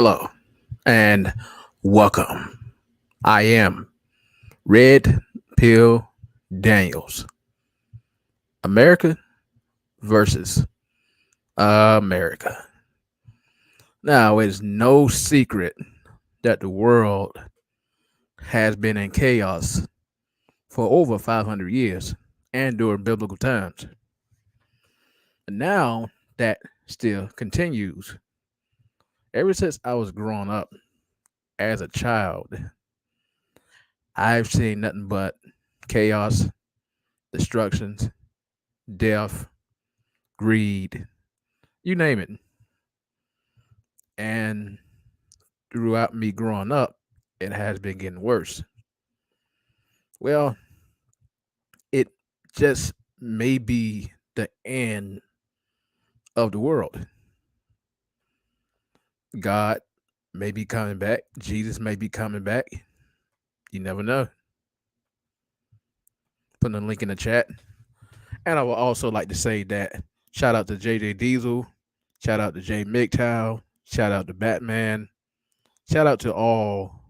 Hello and welcome. I am Red Pill Daniels. America versus America. Now, it's no secret that the world has been in chaos for over 500 years and during biblical times. And now that still continues. Ever since I was growing up as a child, I've seen nothing but chaos, destructions, death, greed, you name it. And throughout me growing up, it has been getting worse. Well, it just may be the end of the world. God may be coming back. Jesus may be coming back. You never know. Put a link in the chat. And I would also like to say that shout out to JJ Diesel, shout out to Jay MGTOW, shout out to Batman, shout out to all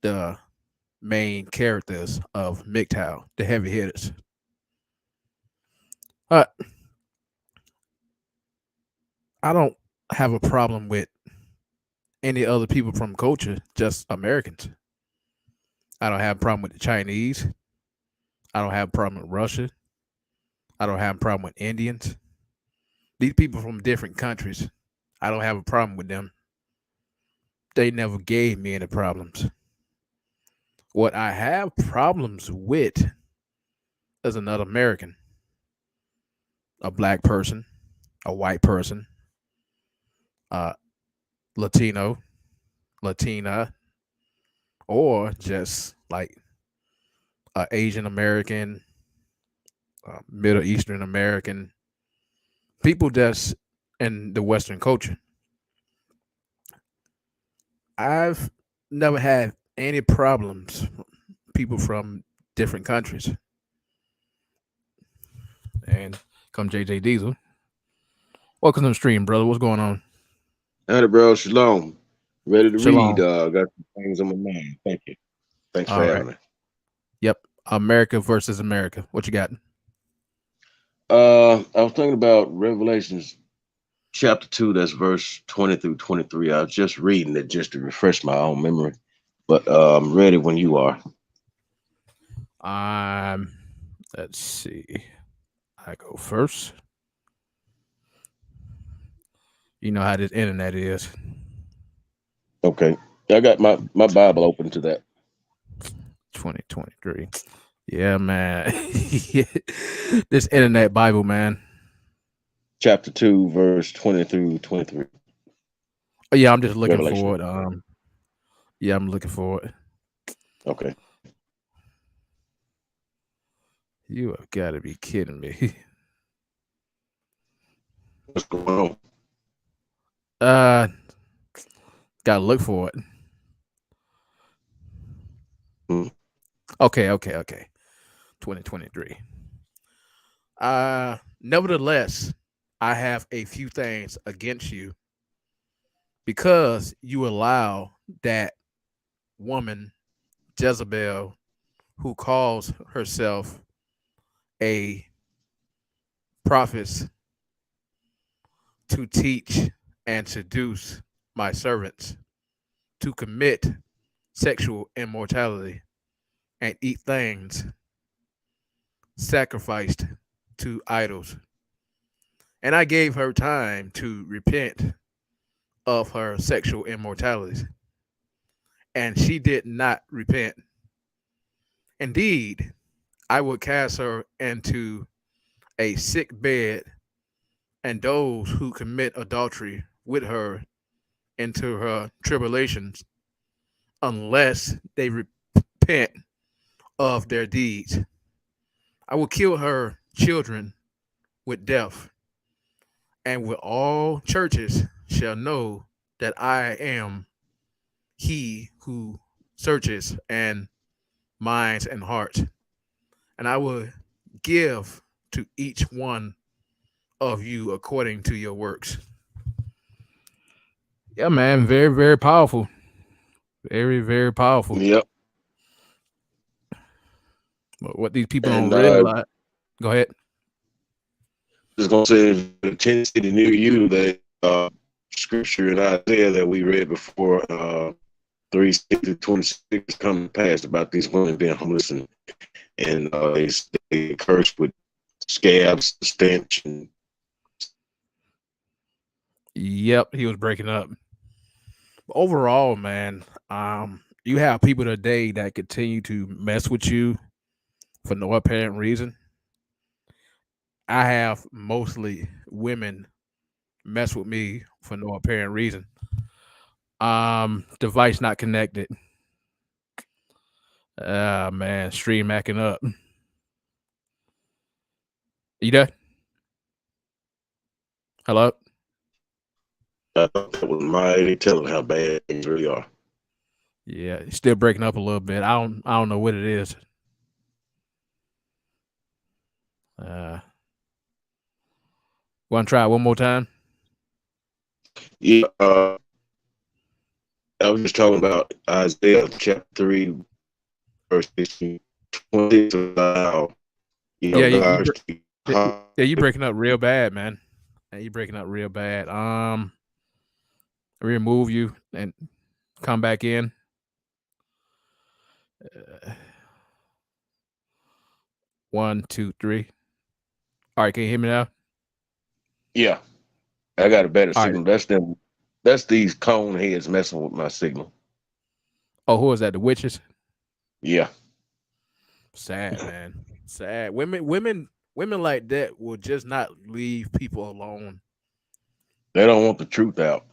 the main characters of MGTOW, the heavy hitters. Uh, I don't have a problem with any other people from culture, just Americans. I don't have a problem with the Chinese. I don't have a problem with Russia. I don't have a problem with Indians. These people from different countries, I don't have a problem with them. They never gave me any problems. What I have problems with is another American, a black person, a white person, uh, Latino, Latina, or just like Asian American, Middle Eastern American, people that's in the Western culture. I've never had any problems. People from different countries. And come JJ Diesel. Welcome to the stream, brother. What's going on? Howdy, bro. Shalom. Ready to read. Shalom. Got some things on my mind. Thank you. Thanks for All right. having me. Yep. America versus America. What you got? I was thinking about Revelations chapter 2, that's verse 20 through 23. I was just reading it just to refresh my own memory. But I'm ready when you are. Um, let's see. I go first. You know how this internet is. Okay. I got my Bible open to that. 2023. Yeah, man. This internet Bible, man. Chapter 2, verse 20 through 23. Oh, yeah, I'm just looking Revelation. for it. Yeah, I'm looking for it. Okay. You have got to be kidding me. What's going on? Uh, gotta look for it. Hmm. Okay. 2023. Nevertheless, I have a few things against you because you allow that woman, Jezebel, who calls herself a prophet, to teach and seduce my servants to commit sexual immortality and eat things sacrificed to idols. And I gave her time to repent of her sexual immortalities, and she did not repent. Indeed, I would cast her into a sick bed, and those who commit adultery with her into her tribulations, unless they repent of their deeds. I will kill her children with death, and with all churches shall know that I am he who searches and minds and hearts, and I will give to each one of you according to your works. Yeah, man, very, very powerful. Very, very powerful. Yep. But what these people don't And realize. Go ahead. just gonna say the 10 city near you that scripture in Isaiah that we read before 3:6-26 come to pass about these women being homeless and they cursed with scabs, stench, and Yep, he was breaking up. Overall, man, you have people today that continue to mess with you for no apparent reason. I have mostly women mess with me for no apparent reason. Device not connected. Ah, man, stream acting up. You there? Hello? I thought that was mighty telling how bad things really are. Yeah, it's still breaking up a little bit. I don't know what it is. Want to try it one more time? Yeah, I was just talking about Isaiah chapter 3, verse 16, 20, about Yeah, God. you breaking up real bad, man. Yeah, you breaking up real bad. Remove you and come back in. Uh, 1, 2, 3. All right, can you hear me now? Yeah, I got a better All right. signal. That's them. That's these cone heads messing with my signal. Oh, who is that? The witches? Yeah. Sad, man. Sad. Women like that will just not leave people alone. They don't want the truth out.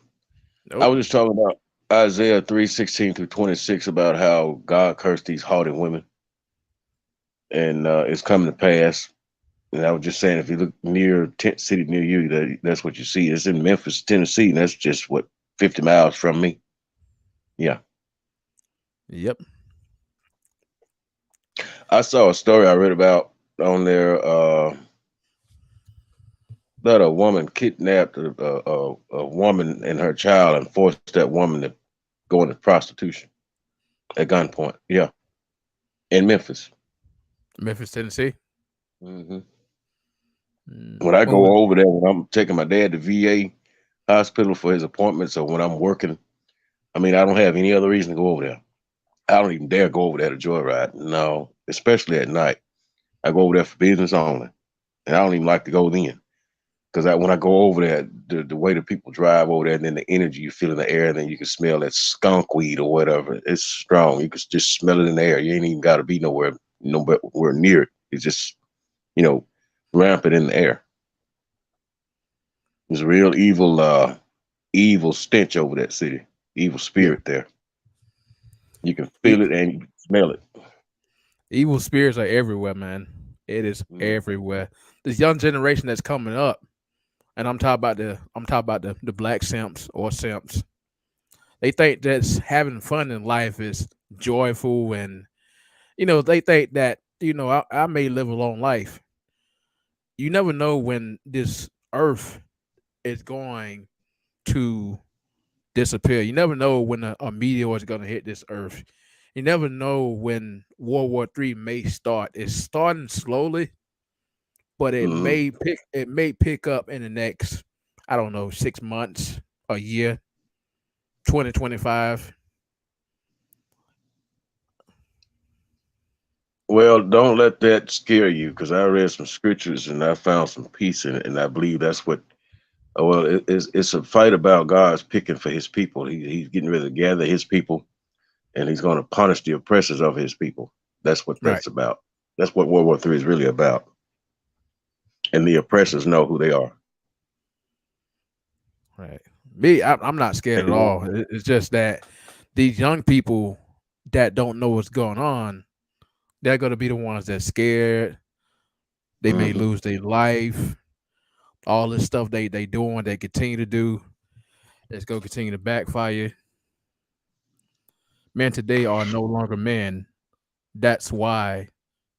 I Nope. was just talking about Isaiah 3:16-26 about how God cursed these haughty women, and it's coming to pass. And I was just saying, if you look near tent city near you, that's what you see. It's in Memphis, Tennessee, and that's just what 50 miles from me. Yeah, Yep. I saw a story I read about on there that a woman kidnapped a woman and her child and forced that woman to go into prostitution at gunpoint. Yeah, in Memphis. Memphis, Tennessee. Hmm. When I When was go over there, when I'm taking my dad to VA hospital for his appointments, or when I'm working, I mean, I don't have any other reason to go over there. I don't even dare go over there to joyride. No, especially at night. I go over there for business only, and I don't even like to go then because when I go over there, the way the people drive over there, and then the energy you feel in the air, and then you can smell that skunk weed or whatever. It's strong. You can just smell it in the air. You ain't even got to be nowhere near it. It's just you know rampant in the air. There's a real evil stench over that city. Evil yeah. spirit there. You can E- feel it and you can smell it. Evil spirits are everywhere, man. It is Mm. everywhere. This young generation that's coming up, and I'm talking about the black simps or simps. They think that's having fun in life is joyful, and they think that I may live a long life. You never know when this earth is going to disappear. You never know when a meteor is going to hit this earth. You never know when World War III may start. It's starting slowly, but it Mm. may pick up in the next, I don't know, 6 months, a year, 2025. Well, don't let that scare you because I read some scriptures and I found some peace in it, and I believe that's what. Well, it's a fight about God's picking for His people. He's getting ready to gather His people, and He's going to punish the oppressors of His people. That's what Right, that's about. That's what World War III is really about, and the oppressors know who they are. right. Me, I'm not scared And at all. It's just that these young people that don't know what's going on, they're going to be the ones that's scared. They may Mhm. lose their life. All this stuff they doing, they continue to do. It's going to continue to backfire. Men today are no longer men. That's why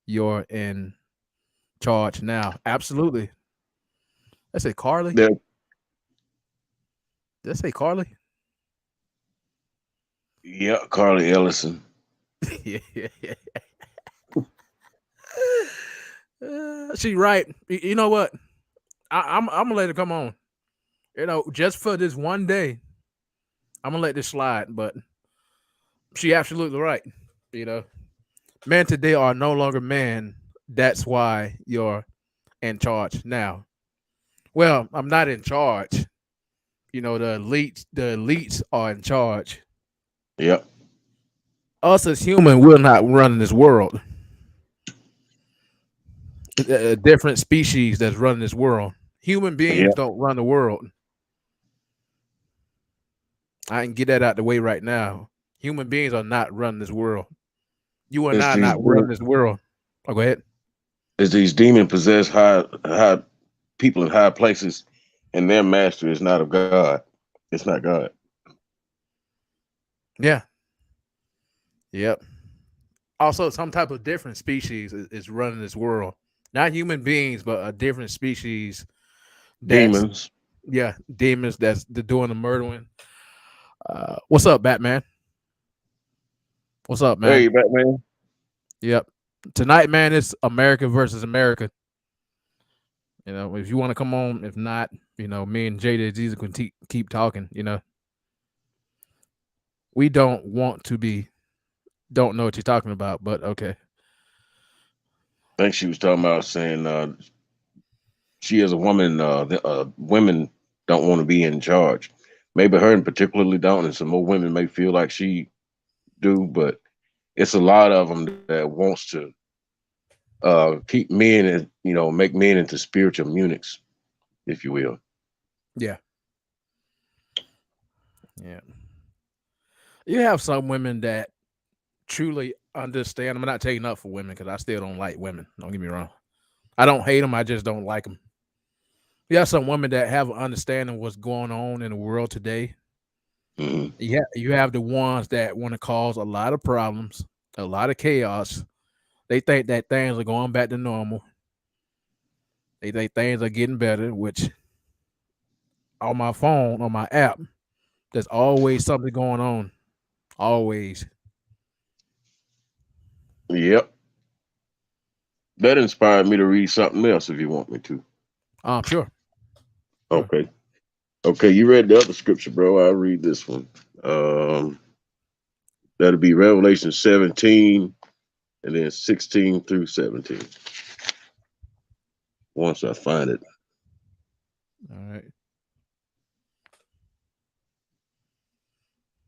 you're in charge now. Absolutely. Let's say Carly. They're Let's say Carly. Yeah, Carly Ellison. Yeah, yeah, yeah. She right. You know what? I'm gonna let it come on. You know, just for this one day, I'm gonna let this slide. But she absolutely right. You know, men today are no longer men. That's why you're in charge now. Well, I'm not in charge. You know, the elites are in charge. Yep. Us as human, we're not running this world. A different species that's running this world. Human beings Yep. don't run the world. I can get that out the way right now. Human beings are not running this world. You and It's I are these not running this world. Oh, go ahead. it's these demon possessed high people in high places, and their master is not of God. It's not God. Yeah. Yep. Also, some type of different species is running this world. Not human beings, but a different species that's Demons. yeah, demons that's doing the murdering. What's up, Batman? What's up, man? Hey, Batman. Yep. Tonight, man, it's America versus America. You know, if you want to come on, if not, you know, me and Jada Jesus can keep talking. You know, we don't want to be, don't know what you're talking about, but okay. I think she was talking about saying she as a woman, women don't want to be in charge. Maybe her in particularly don't, and some more women may feel like she do, but it's a lot of them that wants to keep men and make men into spiritual eunuchs, if you will. Yeah. Yeah. You have some women that truly understand. I'm not taking up for women because I still don't like women. Don't get me wrong. I don't hate them. I just don't like them. You have some women that have an understanding of what's going on in the world today. Hmm. Yeah, you have the ones that want to cause a lot of problems, a lot of chaos. They think that things are going back to normal. They think things are getting better, which on my phone, on my app, there's always something going on. Always. Yep, that inspired me to read something else. If you want me to, Sure. Sure. okay, okay. You read the other scripture, bro. I'll read this one. Um, that'll be Revelation 17 and then 16 through 17. Once I find it. All right.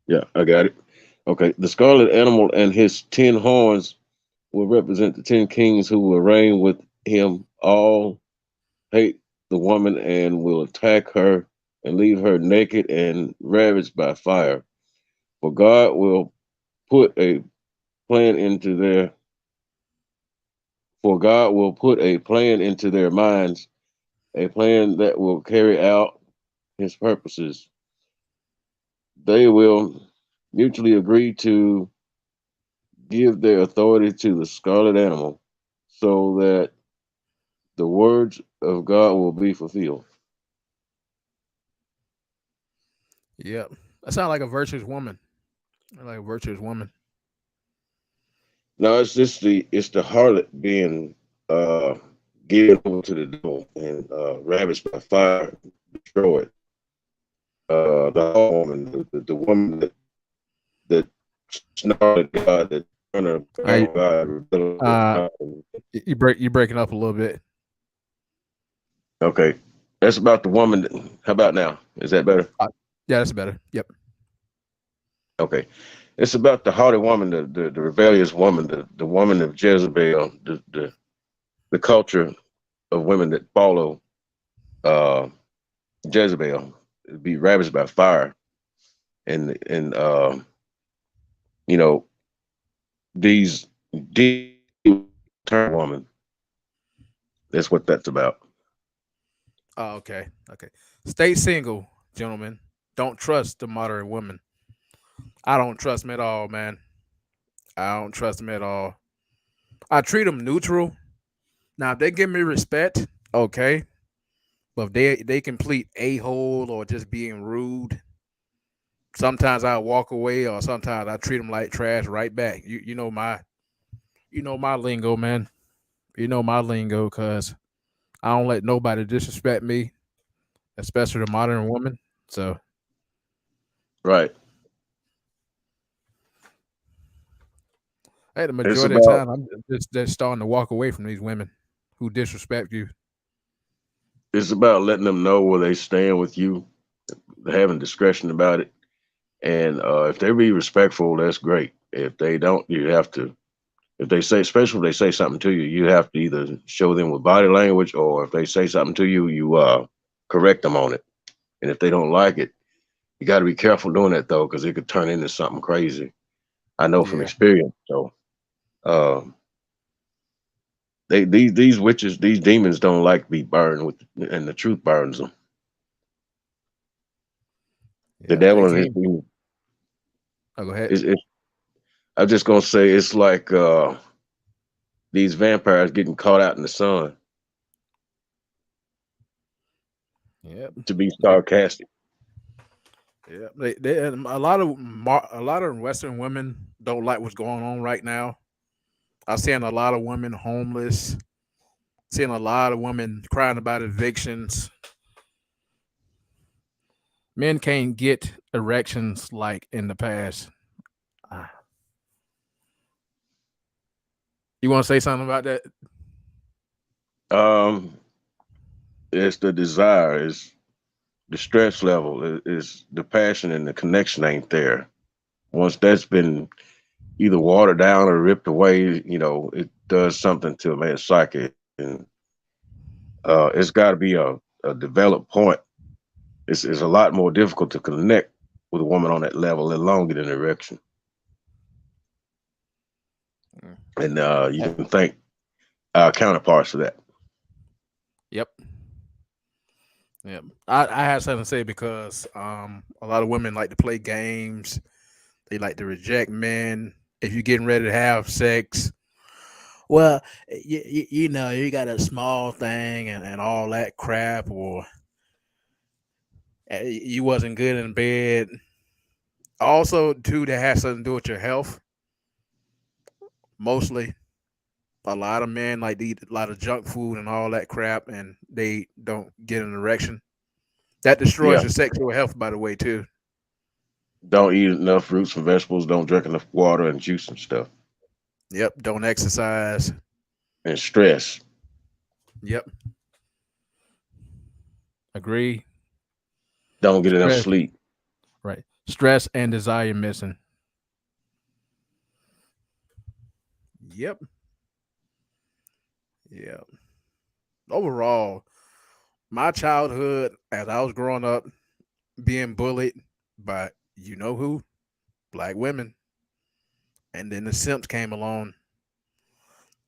Yeah, I got it. Okay. The scarlet animal and his 10 horns will represent the 10 kings who will reign with him. All hate the woman and will attack her and leave her naked and ravaged by fire. For God will put a plan into their for God will put a plan into their minds, a plan that will carry out his purposes. They will mutually agree to give their authority to the scarlet animal so that the words of God will be fulfilled. Yep. That sounds like a virtuous woman. Like a virtuous woman. Now it's the harlot being uh given over to the devil and ravished by fire, destroyed. The whole woman, the woman that snarled at God, that turned her back I on God, rebelled against uh God. you breaking up a little bit. Okay. That's about the woman that, how about now? Is that better? Yeah, that's better. Yep. Okay. It's about the haughty woman, the rebellious woman, the woman of Jezebel, the culture of women that follow uh, Jezebel be ravaged by fire, and you know these deep turn woman. That's what that's about. Oh, okay. Okay. Stay single, gentlemen. Don't trust the modern women. I don't trust them at all, man. I don't trust them at all. I treat them neutral. Now, if they give me respect, okay. But if they complete a hole or just being rude, Sometimes I walk away, or sometimes I treat them like trash right back. You know my lingo, man. You know my lingo, cause I don't let nobody disrespect me, especially the modern woman. So, Right. hey, the It's majority of the about time, I'm just starting to walk away from these women who disrespect you. it's about letting them know where they stand with you, having discretion about it. And if they be respectful, that's great. If they don't, you have to. If they say, especially if they say something to you, you have to either show them with body language, or if they say something to you, you correct them on it. And if they don't like it, you got to be careful doing that though, because it could turn into something crazy. I know from Yeah, experience. So uh, these witches, these demons don't like to be burned with, and the truth burns them. The yeah, they devil and his came. demons. Oh, go ahead. It's I'm just gonna say it's like these vampires getting caught out in the sun, Yep. to be They, sarcastic. yeah, and a lot of Western women don't like what's going on right now. I'm seeing a lot of women homeless. Seeing a lot of women crying about evictions. Men can't get erections like in the past. Ah, you want to say something about that? Um, it's the desire, is the stress level, is the passion and the connection ain't there. Once that's been either watered down or ripped away, it does something to a man's psyche, and it's got to be a developed point. It's a lot more difficult to connect with a woman on that level, let alone get an erection. Mm. And you can thank our counterparts for that. Yep. Yep. I have something to say because a lot of women like to play games. They like to reject men. If you're getting ready to have sex, well, you know, you got a small thing and all that crap, or you wasn't good in bed. Also, too, that has something to do with your health. Mostly, a lot of men like to eat a lot of junk food and all that crap, and they don't get an erection. That destroys Yeah. your sexual health, by the way, too. Don't eat enough fruits and vegetables. Don't drink enough water and juice and stuff. Yep. Don't exercise. And stress. Yep. Agree. Don't get enough Stress. sleep. Right. Stress and desire missing. Yep. Yeah. Overall, my childhood, as I was growing up, being bullied by you know who, black women, and then the simps came along.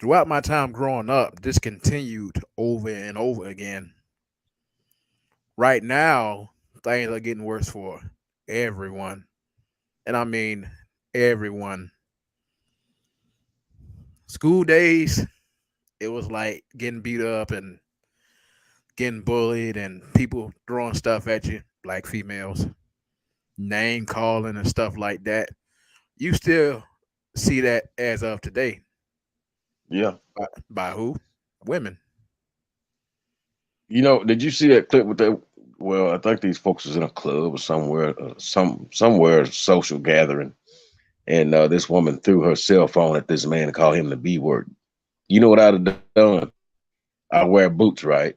Throughout my time growing up, this continued over and over again. Right now, things are getting worse for everyone. And I mean everyone. School days, it was like getting beat up and getting bullied and people throwing stuff at you, black females, name calling and stuff like that. You still see that as of today. Yeah. By who? Women. Did you see that clip with that? Well, I think these folks was in a club or somewhere, somewhere social gathering, and this woman threw her cell phone at this man and called him the B word. You know what I'd have done? I wear boots, right?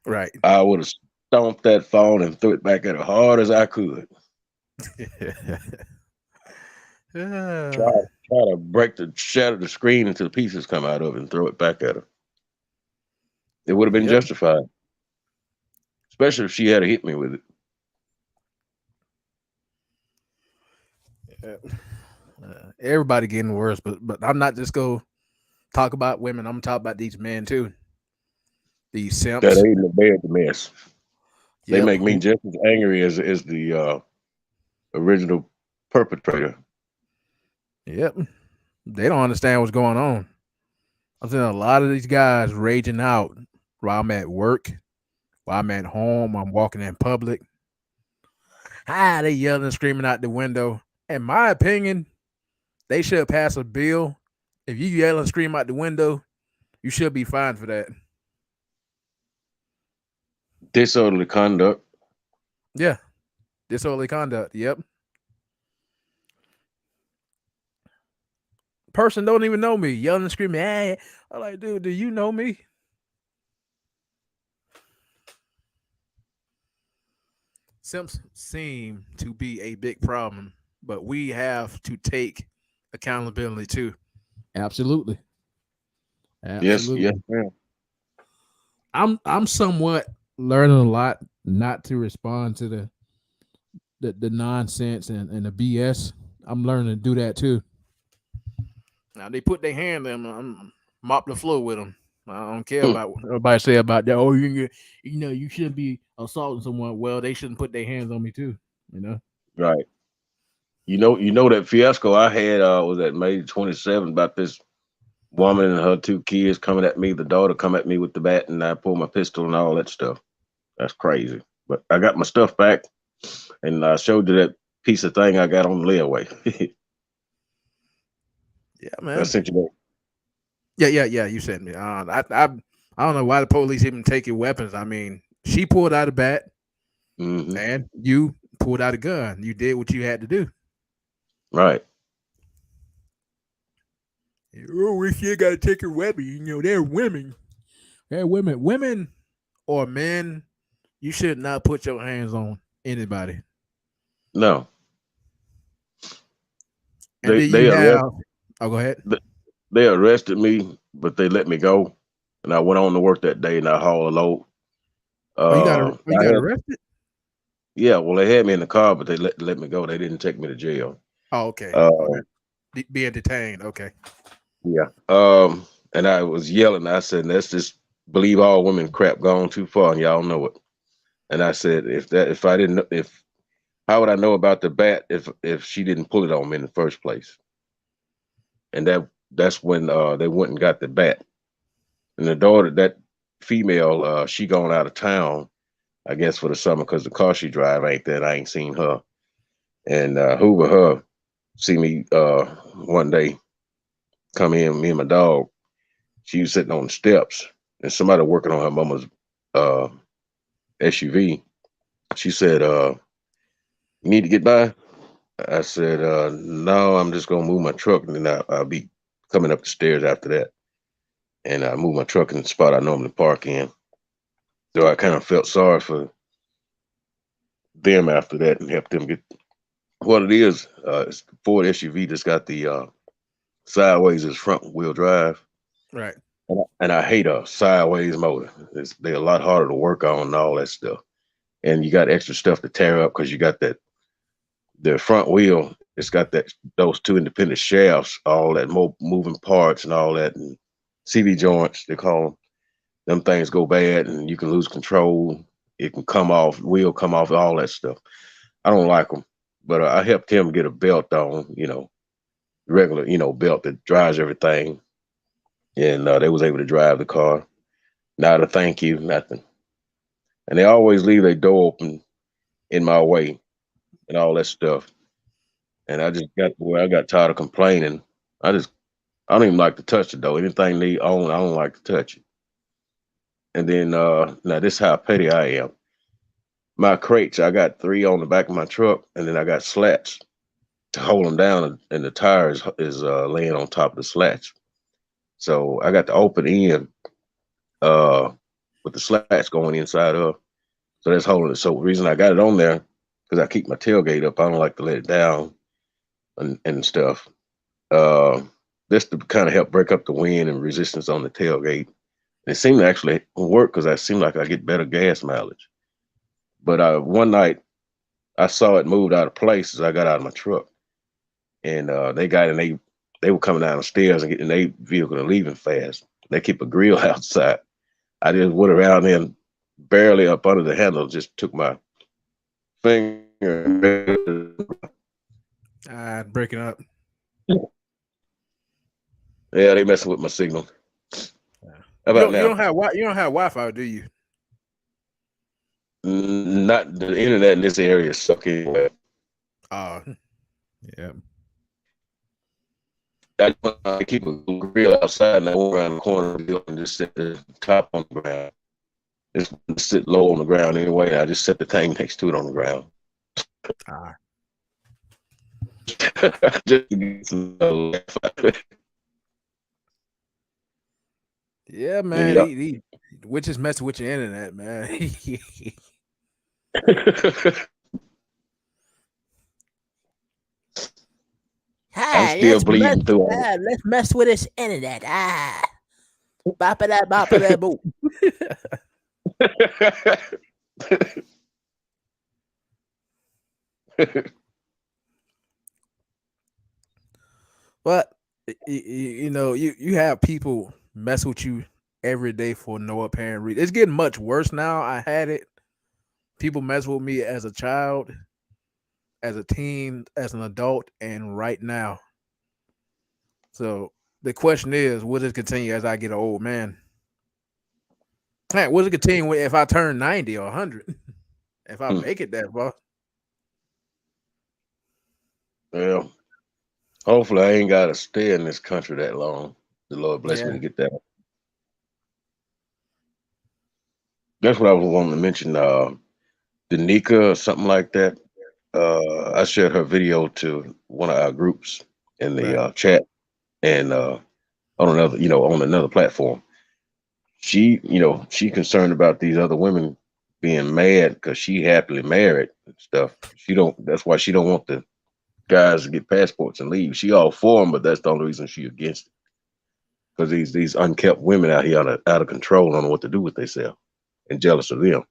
Right. I would have stomped that phone and threw it back at her hard as I could. Try Ah, try to shatter the screen until the pieces come out of it and throw it back at her. It would have been yep. justified, especially if she had hit me with it. Yep. Everybody getting worse, but I'm not just go talk about women. I'm talking about these men too. These That simps. ain't the bed the mess. They Yep. make me Who? just as angry as the original perpetrator. Yep. They don't understand what's going on. I'm seeing a lot of these guys raging out while I'm at work, while I'm at home, I'm walking in public. They yelling and screaming out the window. In my opinion, they should pass a bill. If you yell and scream out the window, you should be fined for that. Disorderly conduct. Yeah, disorderly conduct. Yep. Person don't even know me, yelling and screaming. Hey, I'm like, dude, do you know me? Simps seem to be a big problem, but we have to take accountability too. Absolutely. Yes, yes, Absolutely. ma'am. I'm somewhat learning a lot not to respond to the nonsense and the BS. I'm learning to do that too. Now they put their hand in them, mop the floor with them. I don't care Hmm, about what everybody say about that. Oh, you know, you shouldn't be assaulting someone. Well, they shouldn't put their hands on me too. You know. right. You know that fiasco I had was at May 27 about this woman and her two kids coming at me. The daughter come at me with the bat, and I pull my pistol and all that stuff. That's crazy. But I got my stuff back, and I showed you that piece of thing I got on the layaway. Yeah, I man. sent you that. Yeah. You sent me. I don't know why the police even taking weapons. I mean, she pulled out a bat, Hmm. and you pulled out a gun. You did what you had to do. Right. Oh, we still got to take a weapon. You know, they're women. They're women. Women or men, you should not put your hands on anybody. No, And they then they you arrest have. Oh, go ahead. they arrested me, but they let me go, and I went on to work that day, and I hauled a load. You I got had arrested. Yeah, well, they had me in the car, but they let me go. They didn't take me to jail. Oh, okay. Okay. Uh, Being detained. Okay. yeah. And I was yelling. I said, "Let's just believe all women crap gone too far, and y'all know it." And I said, if I didn't, if how would I know about the bat if she didn't pull it on me in the first place? And that's when they went and got the bat. And the daughter, that female, she gone out of town, I guess for the summer because the car she drive ain't that. I ain't seen her. And Hoover her see me one day come in, me and my dog. She was sitting on the steps, and somebody working on her mama's uh, SUV. She said, "You need to get by." I said, "No, I'm just gonna move my truck, and then I'll be coming up the stairs after that." And I moved my truck in the spot I normally park in. So I kind of felt sorry for them after that and helped them get what it is. It's the Ford SUV that's got the sideways as front wheel drive. Right. And I hate a sideways motor. They're a lot harder to work on and all that stuff. And you got extra stuff to tear up because you got that the front wheel. It's got those two independent shafts, all that moving parts and all that, and CV joints they call them. Them things go bad and you can lose control. It can come off, wheel come off, all that stuff. I don't like them, but I helped him get a belt on, regular, belt that drives everything, and they was able to drive the car. Not a thank you, nothing. And they always leave their door open in my way and all that stuff. And I just got to where I got tired of complaining. I don't even like to touch it though. Anything they own, I don't like to touch it. And then now this is how petty I am. My crates, I got three on the back of my truck, and then I got slats to hold them down, and the tires is laying on top of the slats. So I got the open end uh, with the slats going inside of. So that's holding it. So the reason I got it on there because I keep my tailgate up. I don't like to let it down and stuff. Uh, this to kind of help break up the wind and resistance on the tailgate. It seemed to actually work because I seem like I get better gas mileage. But one night I saw it moved out of place as I got out of my truck, and they got and they were coming down the stairs and getting their vehicle and leaving fast. They keep a grill outside. I just went around there and barely up under the handle, just took my finger. Breaking up. Yeah, they messing with my signal. Yeah. How about now? You don't have Wi-Fi, do you? Not the internet in this area suck anyway. Uh, yeah. I keep a grill outside and I go around the corner of the building and just set the top on the ground. Just sit low on the ground anyway. I just set the thing next to it on the ground. Ah. Just to get some laugh out of it. Yeah, man. Yep. Which is messing with your internet, man. I'm Hi, still bleeding through all let's mess with this internet. Bop it, boo. But you know, you have people mess with you every day for no apparent reason. It's getting much worse now. I had it. People mess with me as a child, as a teen, as an adult, and right now. So the question is, will this continue as I get an old man? Man, will it continue if I turn 90 or 100? If I make it that far? Well, hopefully I ain't gotta stay in this country that long. The Lord bless me to get that. That's what I was wanting to mention. Danica or something like that. I shared her video to one of our groups in the chat and on another platform. She concerned about these other women being mad because she happily married and stuff. That's why she don't want the guys to get passports and leave. She all for them, but that's the only reason she against it. Because these unkept women out here out of control, don't know what to do with themselves and jealous of them.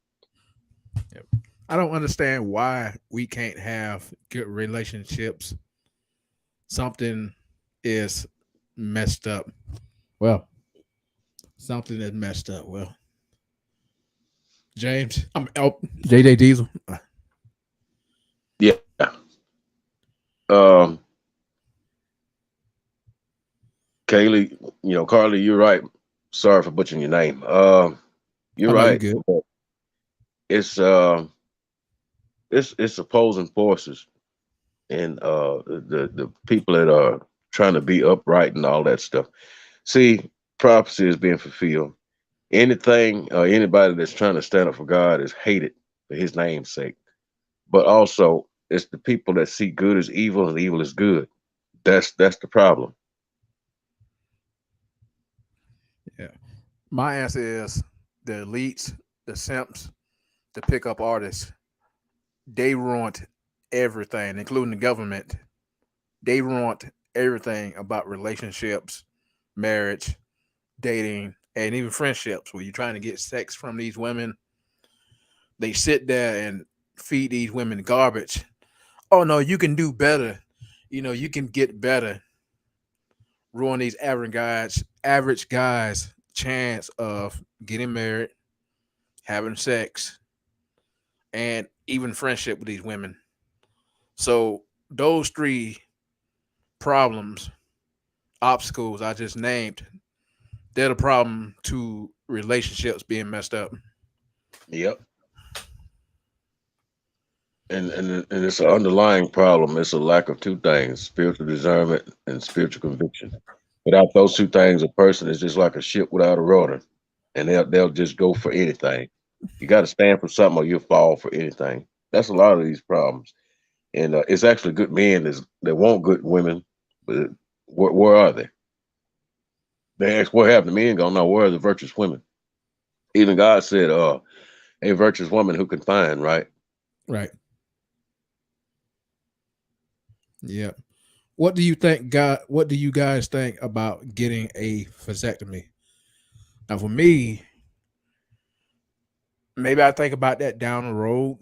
Yep. I don't understand why we can't have good relationships. Something is messed up. Well, something is messed up. Well, James, JJ Diesel. Yeah. Kaylee, Carly, you're right. Sorry for butchering your name. You're right. You It's opposing forces, and the people that are trying to be upright and all that stuff. See, prophecy is being fulfilled. Anything or anybody that's trying to stand up for God is hated for His name's sake. But also, it's the people that see good as evil and evil as good. That's the problem. Yeah. My answer is the elites, the simps, the pickup artists. They ruined everything, including the government. They ruined everything about relationships, marriage, dating, and even friendships. Where you're trying to get sex from these women, they sit there and feed these women garbage. Oh no, you can do better. You can get better. Ruin these average guys' chance of getting married, having sex, and even friendship with these women. So those three problems, obstacles I just named, they're the problem to relationships being messed up. Yep. And it's an underlying problem. It's a lack of two things: spiritual discernment and spiritual conviction. Without those two things, a person is just like a ship without a rudder, and they'll just go for anything. You got to stand for something, or you'll fall for anything. That's a lot of these problems, and it's actually good men that want good women, but where are they? They ask what happened. Men gonna know where are the virtuous women. Even God said, "A virtuous woman who can find." Right. Right. Yeah. What do you think, God? What do you guys think about getting a vasectomy? Now, for me, maybe I think about that down the road.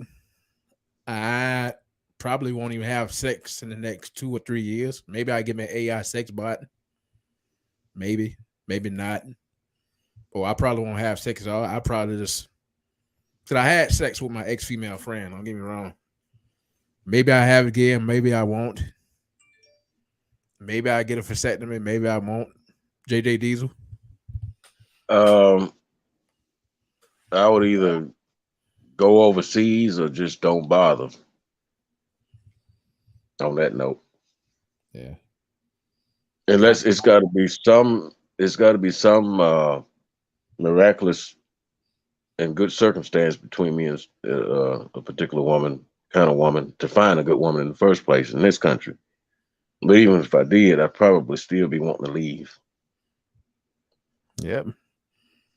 I probably won't even have sex in the next 2 or 3 years. Maybe I get me an AI sex bot. Maybe, maybe not. Or I probably won't have sex at all. I probably just because I had sex with my ex female friend. Don't get me wrong. Maybe I have it again. Maybe I won't. Maybe I get a vasectomy. Maybe I won't. JJ Diesel. I would either go overseas or just don't bother. On that note, Yeah. unless Got it's got to be some, it's got to be some miraculous and good circumstance between me and a particular woman, kind of woman, to find a good woman in the first place in this country. But even if I did, I'd probably still be wanting to Yep.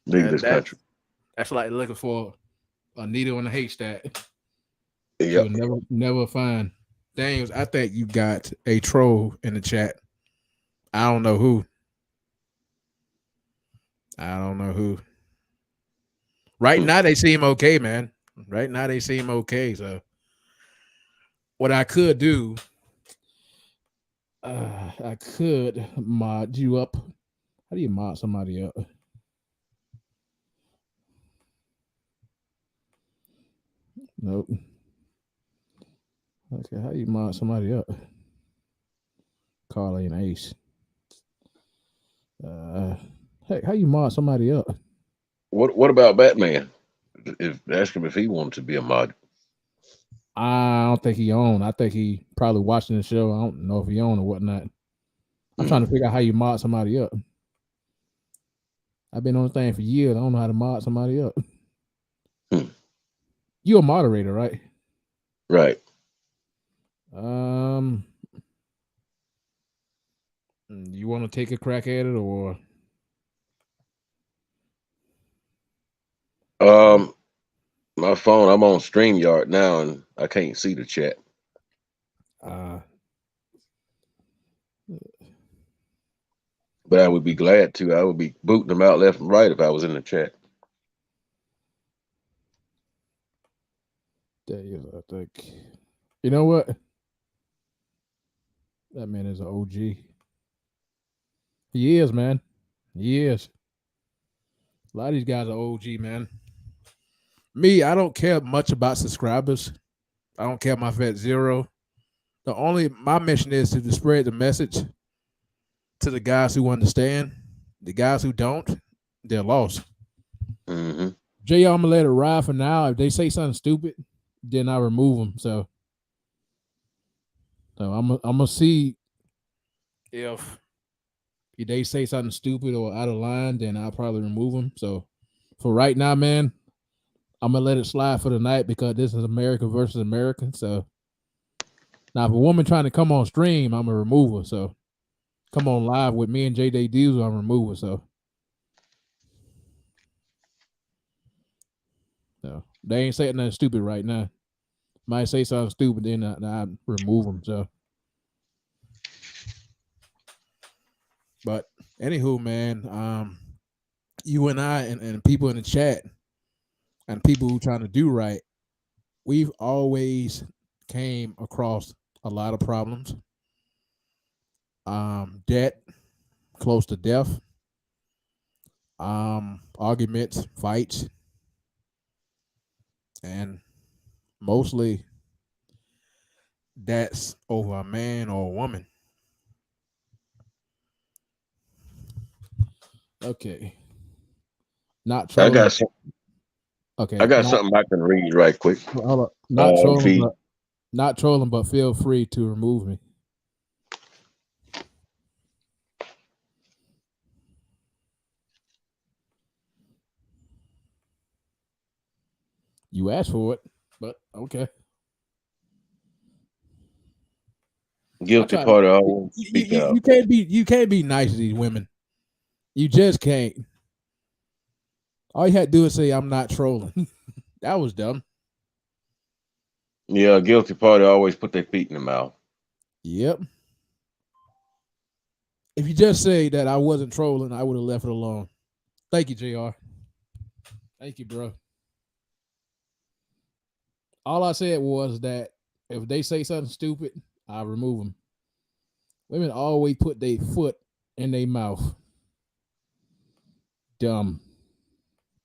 leave And this country. that's like looking for a needle in a haystack. You'll Yep. never find. Daniels, I think you got a troll in the chat. I don't know who. I don't know who. Right now they seem okay, man. Right now they seem okay. So what I could do, I could mod you up. How do you mod somebody up? Nope. Okay, how do you mod somebody up? Carly and Ace. Hey, how you mod somebody up? What about Batman? If ask him if he wanted to be a mod. I don't think he owned. I think he probably watching the show. I don't know if he owned or whatnot. I'm trying to figure out how you mod somebody up. I've been on the thing for years. I don't know how to mod somebody up. You a moderator, right? Right. You want to take a crack at it or? My phone. I'm on StreamYard now, and I can't see the chat. But I would be glad to. I would be booting them out left and right if I was in the chat. I think. You know what? That man is an OG. He is, man. He is. A lot of these guys are OG, man. Me, I don't care much about subscribers. I don't care if I'm at zero. My mission is to spread the message to the guys who understand. The guys who don't, they're lost. Mm-hmm. JR, I'm gonna let it ride for now. If they say something stupid, then I remove them. So I'm gonna see if they say something stupid or out of line, then I'll probably remove them. So for right now, man, I'm gonna let it slide for the night because this is America versus America. So now, if a woman trying to come on stream, I'm gonna remove her. So come on live with me and JD Diesel, I'm remove her. So no, they ain't saying nothing stupid right now. Might say something stupid, then I remove them. So, but anywho, man, you and I and people in the chat and people who trying to do right, we've always came across a lot of problems. Debt, close to death, arguments, fights, and mostly that's over a man or a woman. Okay. Not trolling. I got some, Okay. I got something I can read right quick. Hold up. Not trolling, V. not trolling, but feel free to remove me. You asked for it, but okay. Guilty party always speak out. You can't be nice to these women. You just can't. All you had to do is say I'm not trolling. That was dumb. Yeah, guilty party always put their feet in the mouth. Yep. If you just say that I wasn't trolling, I would have left it alone. Thank you, JR. Thank you, bro. All I said was that if they say something stupid, I remove them. Women always put their foot in their mouth. Dumb.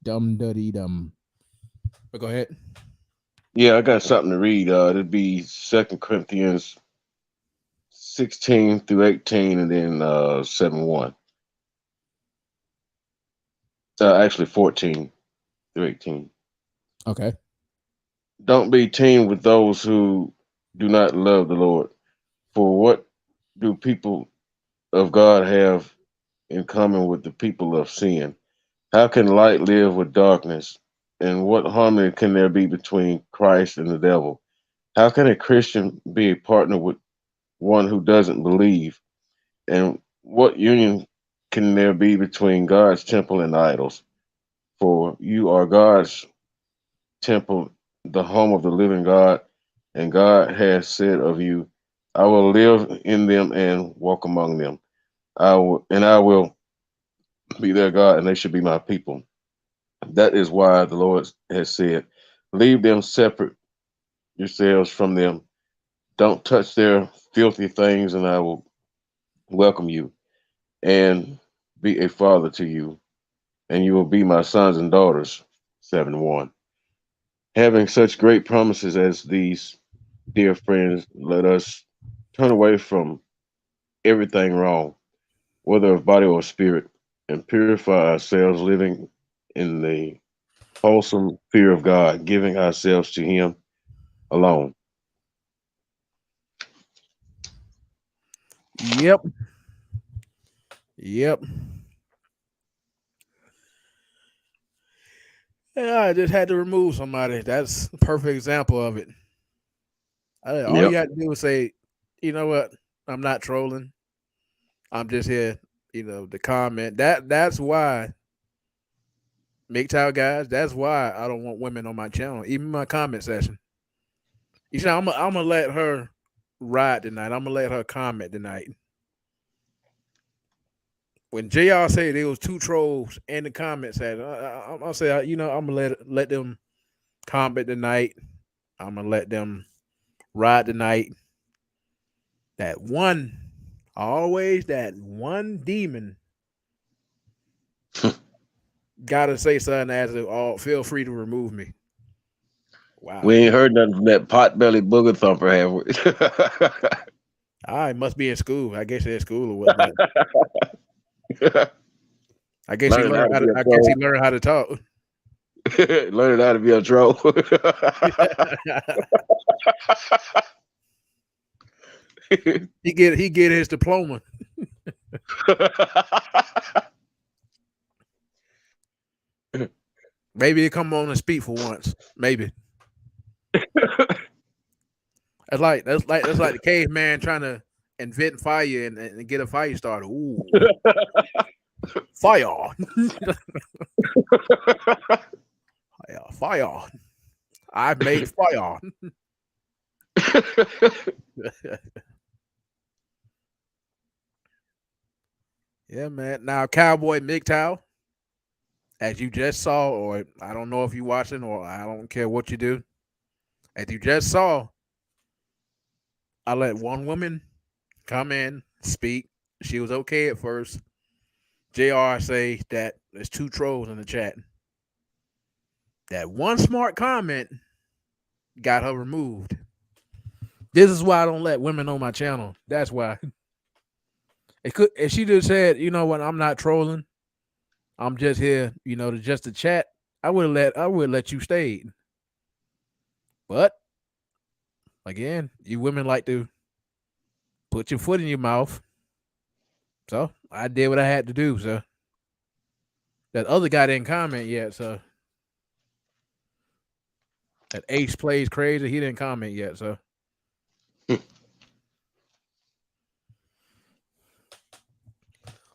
Dumb, duddy, dumb. But go ahead. Yeah, I got something to read. It'd be 2 Corinthians 16 through 18 and then 7:1. Actually 14 through 18. Okay. Don't be teamed with those who do not love the Lord. For what do people of God have in common with the people of sin? How can light live with darkness? And what harmony can there be between Christ and the devil? How can a Christian be a partner with one who doesn't believe? And what union can there be between God's temple and idols? For you are God's temple, the home of the living God, and God has said of you, I will live in them and walk among them. I will be their God, and they should be my people. That is why the Lord has said, leave them separate yourselves from them. Don't touch their filthy things, and I will welcome you and be a father to you, and you will be my sons and daughters. 7:1. Having such great promises as these, dear friends, let us turn away from everything wrong, whether of body or spirit, and purify ourselves, living in the wholesome fear of God, giving ourselves to Him alone. Yep. Yep. Yeah, I just had to remove somebody. That's a perfect example of it. All you Yep. got to do is say, you know what? I'm not trolling. I'm just here, to comment. That's why, MGTOW guys, that's why I don't want women on my channel, even my comment section. You see, I'm gonna let her ride tonight. I'm gonna let her comment tonight. When JR said there was two trolls in the comment section, I'll say, I'm gonna let them comment tonight. I'm gonna let them ride tonight. That one, always that one demon gotta say something as if, oh, feel free to remove me. Wow, We ain't heard nothing from that pot belly booger thumper, have I must be in school. I guess they're at school or what, but we? I guess he Learning how learned to how to. be a I guess he troll. learned how to talk. Learning how to be a troll. he get his diploma. Maybe he come on and speak for once. Maybe that's like the caveman trying to invent fire and get a fire started. Ooh, fire, fire, fire. I've made fire. Yeah, man. Now, Cowboy MGTOW, as you just saw, or I don't know if you watching, or I don't care what you do. As you just saw, I let one woman come in, speak. She was okay at first. JR say that there's two trolls in the chat. That one smart comment got her removed. This is why I don't let women on my channel. That's why. It could if she just said, you know what, I'm not trolling. I'm just here, to chat. I would let you stay. But again, you women like to put your foot in your mouth. So I did what I had to do. So that other guy didn't comment yet. So that Ace plays crazy. He didn't comment yet. So,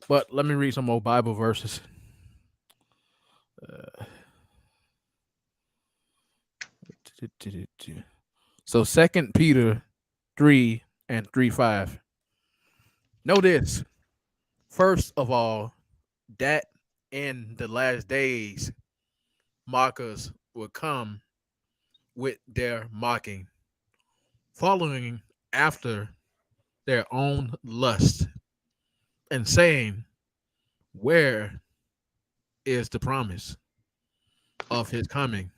but let me read some more Bible verses. Uh, so 2 Peter 3:3-5. Know this. First of all, that in the last days, mockers will come with their mocking, following after their own lust, and saying, where is the promise of his coming?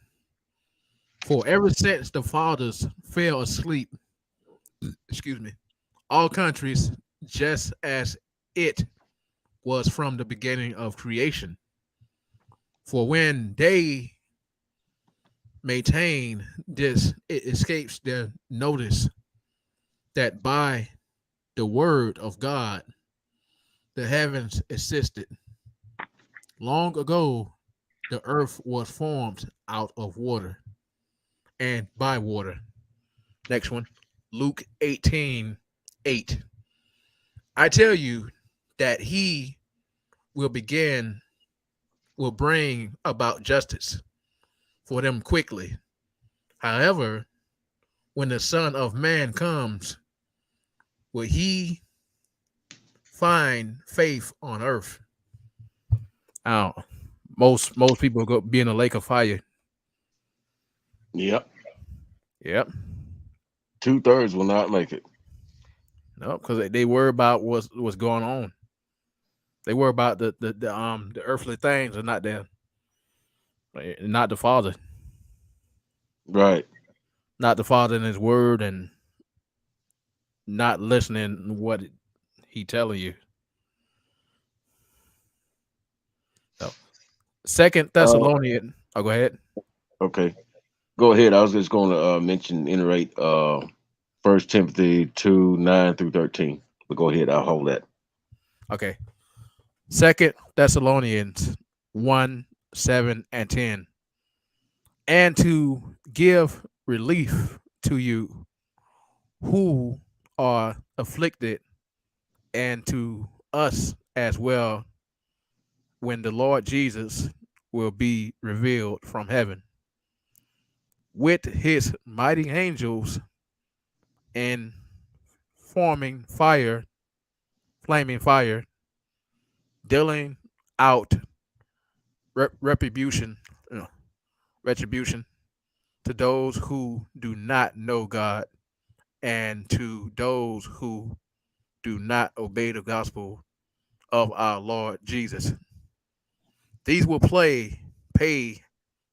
For ever since the fathers fell asleep, excuse me, all countries, just as it was from the beginning of creation. For when they maintain this, it escapes their notice that by the word of God, the heavens existed. Long ago, the earth was formed out of water and by water. Next one, Luke 18:8. I tell you that he will begin, will bring about justice for them quickly. However, when the Son of Man comes, will he find faith on earth? Oh, most people go be in a lake of fire. Yep. Yep. 2/3 will not make it. No, because they worry about what's going on. They worry about the earthly things and not not the Father, Right. not the Father and His Word, and not listening to what He telling you. So, Second Uh, Thessalonians. Oh, go ahead. okay. Go ahead. I was just going to mention, iterate 1 Timothy 2:9-13. But go ahead. I'll hold that. Okay. Second Thessalonians 1:7 and 10, and to give relief to you who are afflicted, and to us as well, when the Lord Jesus will be revealed from heaven with his mighty angels in forming fire, flaming fire, dealing out retribution, retribution to those who do not know God, and to those who do not obey the gospel of our Lord Jesus. These will pay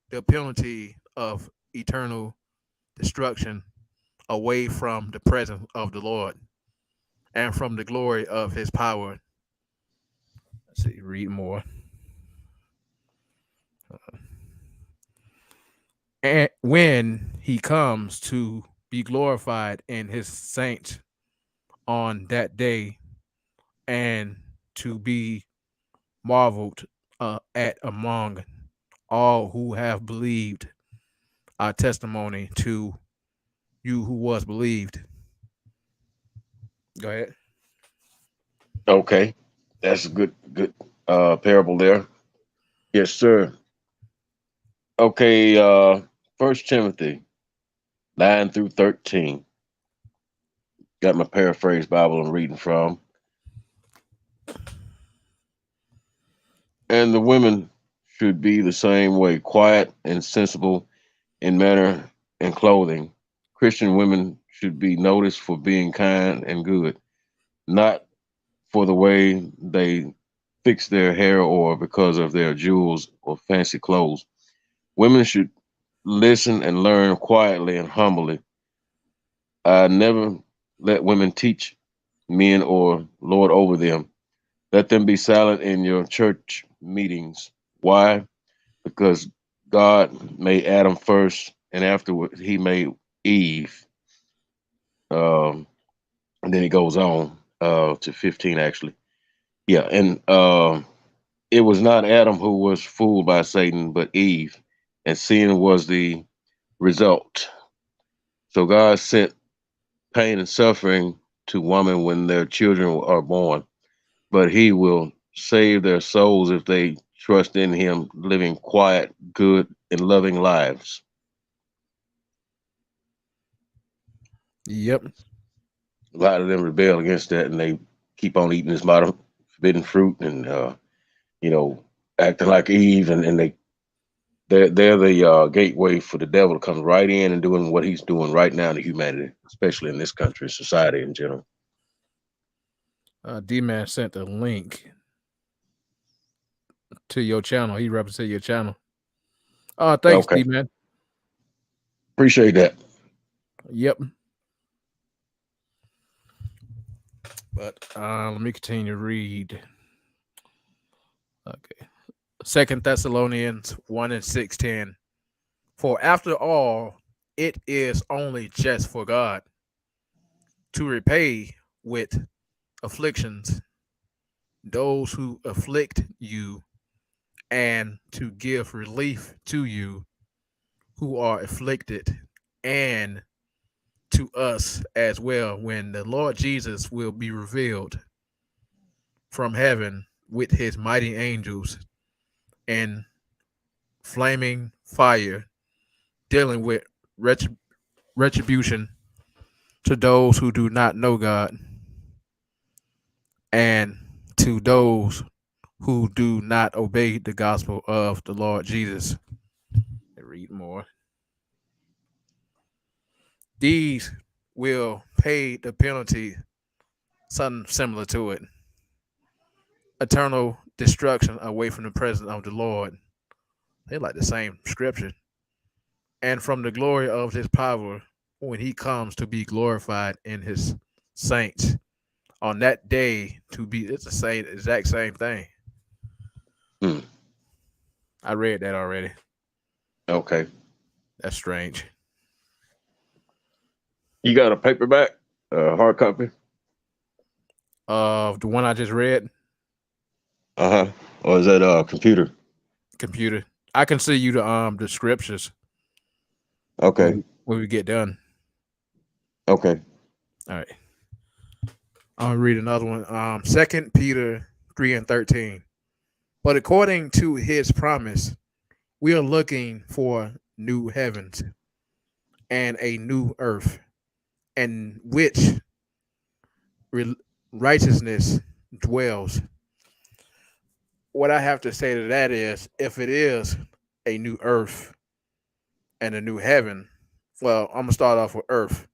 the penalty of eternal destruction away from the presence of the Lord and from the glory of his power. Let's see, read more. And when he comes to be glorified in his saints on that day, and to be marveled at among all who have believed our testimony to you who was believed. Go ahead. Okay. That's a good parable there. Yes, sir. Okay. 1 Timothy 9-13. Got my paraphrase Bible I'm reading from. And the women should be the same way, quiet and sensible in manner and clothing. Christian women should be noticed for being kind and good, not for the way they fix their hair or because of their jewels or fancy clothes. Women should listen and learn quietly and humbly. I never let women teach men or lord over them. Let them be silent in your church meetings. Why? Because God made Adam first, and afterward he made Eve. Um, and then he goes on to 15 actually. Yeah, and it was not Adam who was fooled by Satan, but Eve, and sin was the result. So God sent pain and suffering to women when their children are born, but He will save their souls if they trust in Him, living quiet, good, and loving lives. Yep. A lot of them rebel against that, and they keep on eating this bottom forbidden fruit, and you know, acting like Eve, and they're the gateway for the devil to come right in and doing what he's doing right now to humanity, especially in this country, society in general. D-Man sent a link to your channel. He represent your channel. Thanks, Okay, D-Man. appreciate that. Yep. But let me continue to read. Okay. Second Thessalonians 1:6-10. For after all, it is only just for God to repay with afflictions those who afflict you, and to give relief to you who are afflicted, and to us as well when the Lord Jesus will be revealed from heaven with his mighty angels and flaming fire, dealing with retribution to those who do not know God and to those who do not obey the gospel of the Lord Jesus. Read more. These will pay the penalty, something similar to it. Eternal destruction away from the presence of the Lord. They like the same scripture. And from the glory of his power when he comes to be glorified in his saints on that day to be, it's the same exact same thing. Hmm. I read that already. Okay. That's strange. You got a paperback, hard copy? The one I just read, Uh huh. Or is that computer? computer. I can see you the scriptures Okay. when we get done. Okay. All right. I'll read another one. 2 Peter 3:13. But according to his promise, we are looking for new heavens and a new earth, in which re- righteousness dwells. What I have to say to that is, if it is a new earth and a new heaven, well, I'm gonna start off with earth.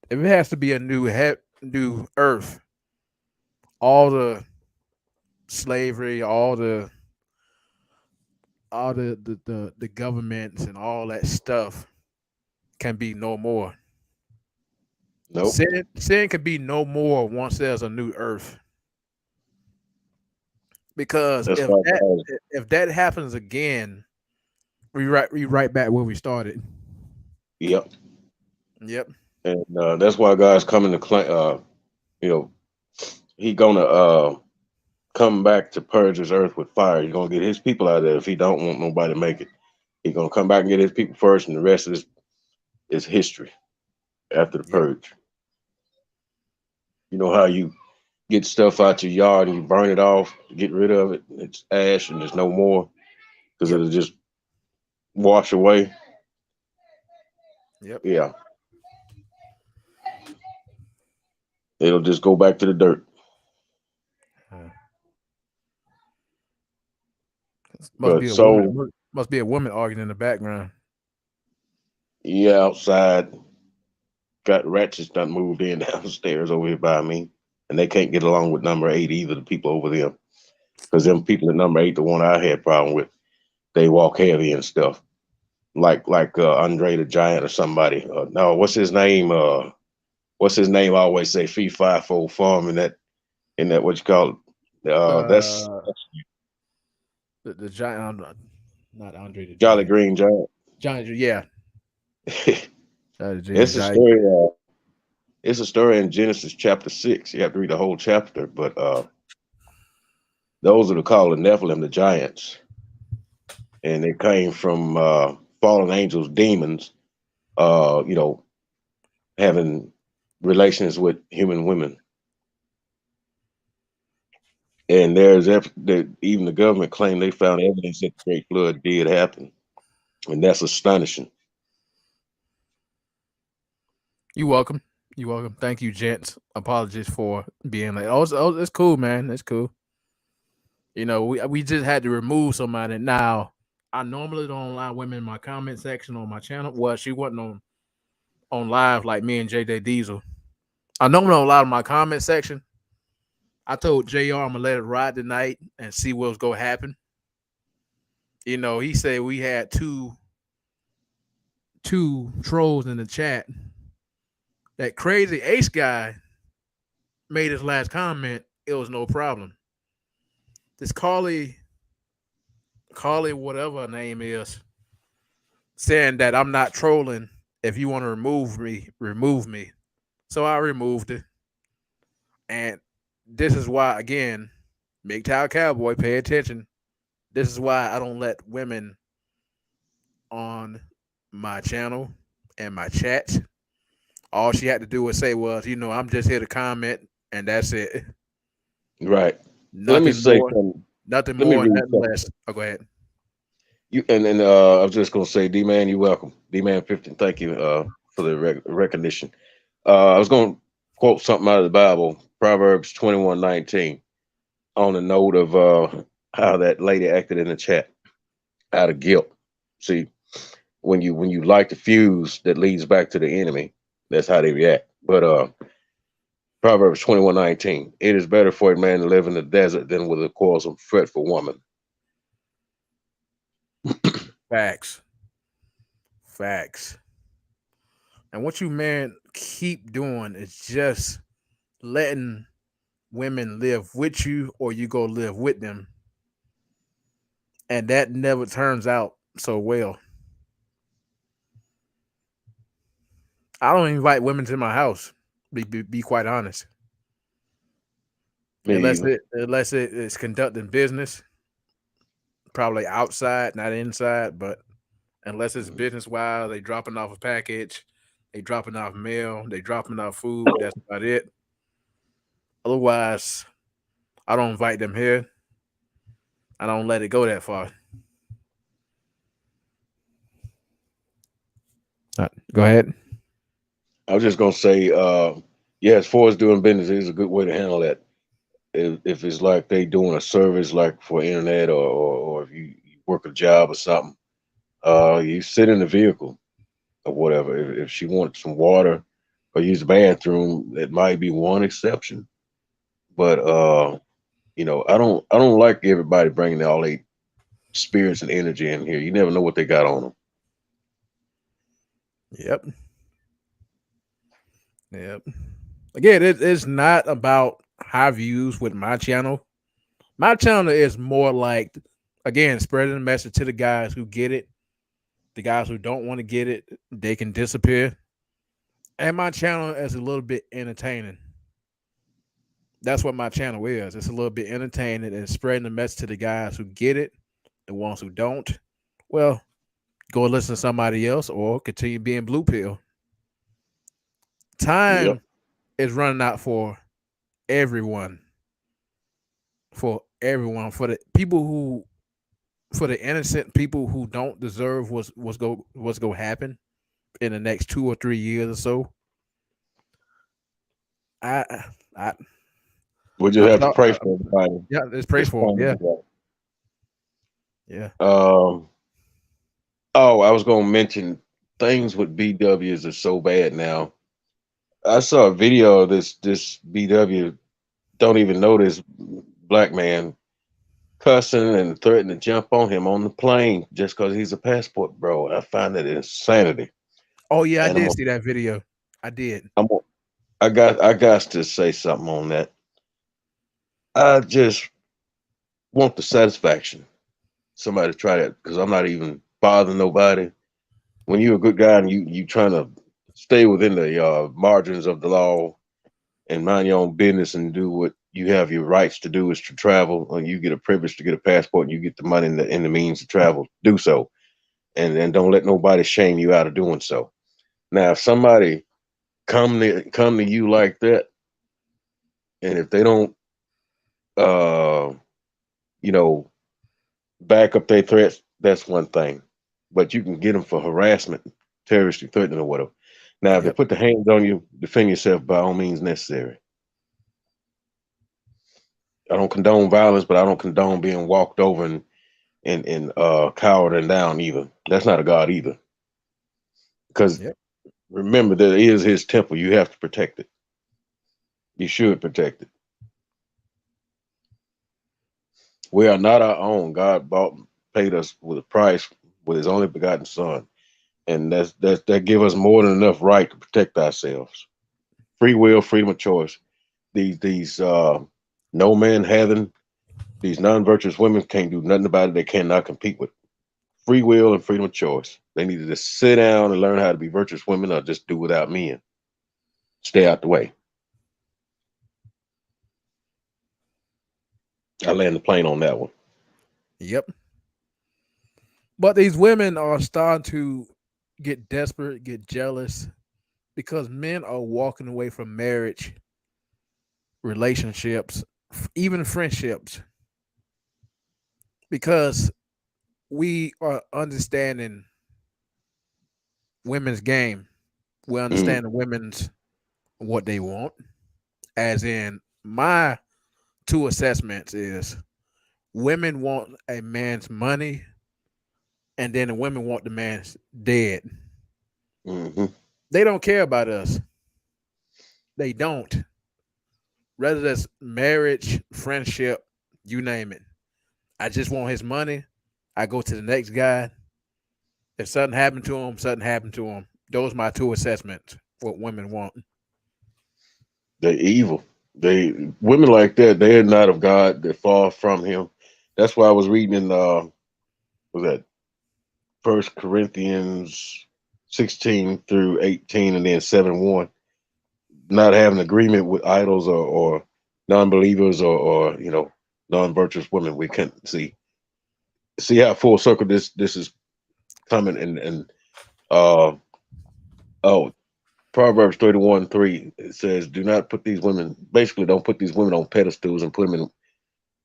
If it has to be a new earth, all the slavery, all the governments and all that stuff can be no more. Nope. Sin can be no more once there's a new earth. Because That's why God. if that happens again, we right back where we started. Yep. Yep. And that's why God's coming to claim. You know, He gonna come back to purge His earth with fire. He's gonna get His people out of there if He don't want nobody to make it. He's gonna come back and get His people first, and the rest of this is history after the Yep. purge. You know how you get stuff out your yard and you burn it off to get rid of it. It's ash and there's no more because Yep. it'll just wash away. Yep. Yeah, it'll just go back to the dirt. Uh, must But be a so woman. Must be a woman arguing in the background. yeah, outside got ratchets done moved in downstairs over here by me, and they can't get along with number eight either. The people over there, because them people at number eight, the one I had problem with, they walk heavy and stuff. Like Andre the Giant or somebody. No, what's his name? What's his name? I always say fee fi fo farm in that what you call it. That's Uh, the giant, not Andre the Jolly Giant. Green Giant. Giant, yeah, it's a Giant. story. It's a story in Genesis chapter 6. You have to read the whole chapter, but those are the called the Nephilim, the giants, and they came from fallen angels, demons. You know, having relations with human women, and even the government claimed they found evidence that the Great Flood did happen, and that's astonishing. You welcome. You welcome. Thank you, gents. Apologies for being late. It's cool, man. It's cool. We just had to remove somebody. Now, I normally don't allow women in my comment section on my channel. Well, she wasn't on live like me and JJ Diesel. I normally don't allow my comment section. I told JR I'm gonna let it ride tonight and see what's gonna happen. He said we had two trolls in the chat. That crazy Ace guy made his last comment. It was no problem. This Carly, whatever her name is, saying that I'm not trolling. If you want to remove me, remove me. So I removed it. And this is why, again, MGTOW Cowboy, pay attention. This is why I don't let women on my channel and my chat. All she had to do was say was, I'm just here to comment, and that's it. Right. Let me Nothing say more, something. nothing Let me more, read nothing something. less. Oh, go ahead. You and I was just gonna say, D man, you're welcome. D man 15, thank you for the recognition. I was gonna quote something out of the Bible, Proverbs 21:19, on the note of how that lady acted in the chat out of guilt. See, when you light the fuse that leads back to the enemy, that's how they react. But Proverbs 21:19, it is better for a man to live in the desert than with a quarrelsome, fretful woman. Facts. Facts. And what you men keep doing is just letting women live with you or you go live with them. And that never turns out so well. I don't invite women to my house. Be quite honest. Me either. Unless it is conducting business, probably outside, not inside, but unless it's Mhm. business wise, they dropping off a package, they dropping off mail, they dropping off food. That's about it. Otherwise, I don't invite them here. I don't let it go that far. Go ahead. I was just gonna say, yeah, as far as doing business, is a good way to handle that. If it's like they doing a service like for internet or if you work a job or something, you sit in the vehicle or whatever. If she wants some water or use the bathroom, it might be one exception. But I don't like everybody bringing all their spirits and energy in here. You never know what they got on them. Yep. Yep. Again, it's not about high views with my channel. My channel is more like, again, spreading the message to the guys who get it. The guys who don't want to get it, they can disappear. And my channel is a little bit entertaining. That's what my channel is. It's a little bit entertaining and spreading the message to the guys who get it. The ones who don't, well, go listen to somebody else or continue being blue pill. Yep. Time is running out for everyone. For everyone. For the innocent people who don't deserve what's go happen in the next 2 or 3 years or so. I I We just I'm have to talking. pray for everybody. Yeah, let's pray It's for them. Yeah, fun. yeah. Um, oh, I was gonna mention things with BWs are so bad now. I saw a video of this BW don't even know this black man cussing and threatening to jump on him on the plane just because he's a passport bro. I find that insanity. Oh yeah, I And did see that video. I did. I'm I got to say something on that. I just want the satisfaction. Somebody try that because I'm not even bothering nobody. When you're a good guy and you trying to stay within the margins of the law and mind your own business and do what you have your rights to do is to travel, and you get a privilege to get a passport and you get the money and the means to travel, do so, and don't let nobody shame you out of doing so. Now, if somebody come to you like that, and if they don't, uh, you know, back up their threats, that's one thing. But you can get them for harassment, terrorist threatening, or whatever. Now, if they Yep. put the hands on you, defend yourself by all means necessary. I don't condone violence, but I don't condone being walked over and cowered and down either. That's not a God either. Because Yep. remember, that is His temple. You have to protect it. You should protect it. We are not our own. God paid us with a price with His only begotten Son, and that give us more than enough right to protect ourselves. Free will, freedom of choice. These no man having these non-virtuous women can't do nothing about it. They cannot compete with free will and freedom of choice. They need to just sit down and learn how to be virtuous women, or just do without men. Stay out the way. I land the plane on that one. Yep. But these women are starting to get desperate, get jealous because men are walking away from marriage, relationships, even friendships, because we are understanding women's game. We Mm, understand the women's what they want. As in, my two assessments is women want a man's money, and then the women want the man's dead. hmm They don't care about us. They don't. Whether that's marriage, friendship, you name it. I just want his money. I go to the next guy. If something happened to him, something happened to him. Those are my two assessments. What women want. They're evil. They women like that. They are not of God. They're far from Him. That's why I was reading in was that First Corinthians 16 through 18, and then 7:1. Not having agreement with idols, or non-believers, or non-virtuous women. We can see how full circle this is coming. And uh oh, Proverbs 31:3, it says, "Do not put these women." Basically, don't put these women on pedestals and put them in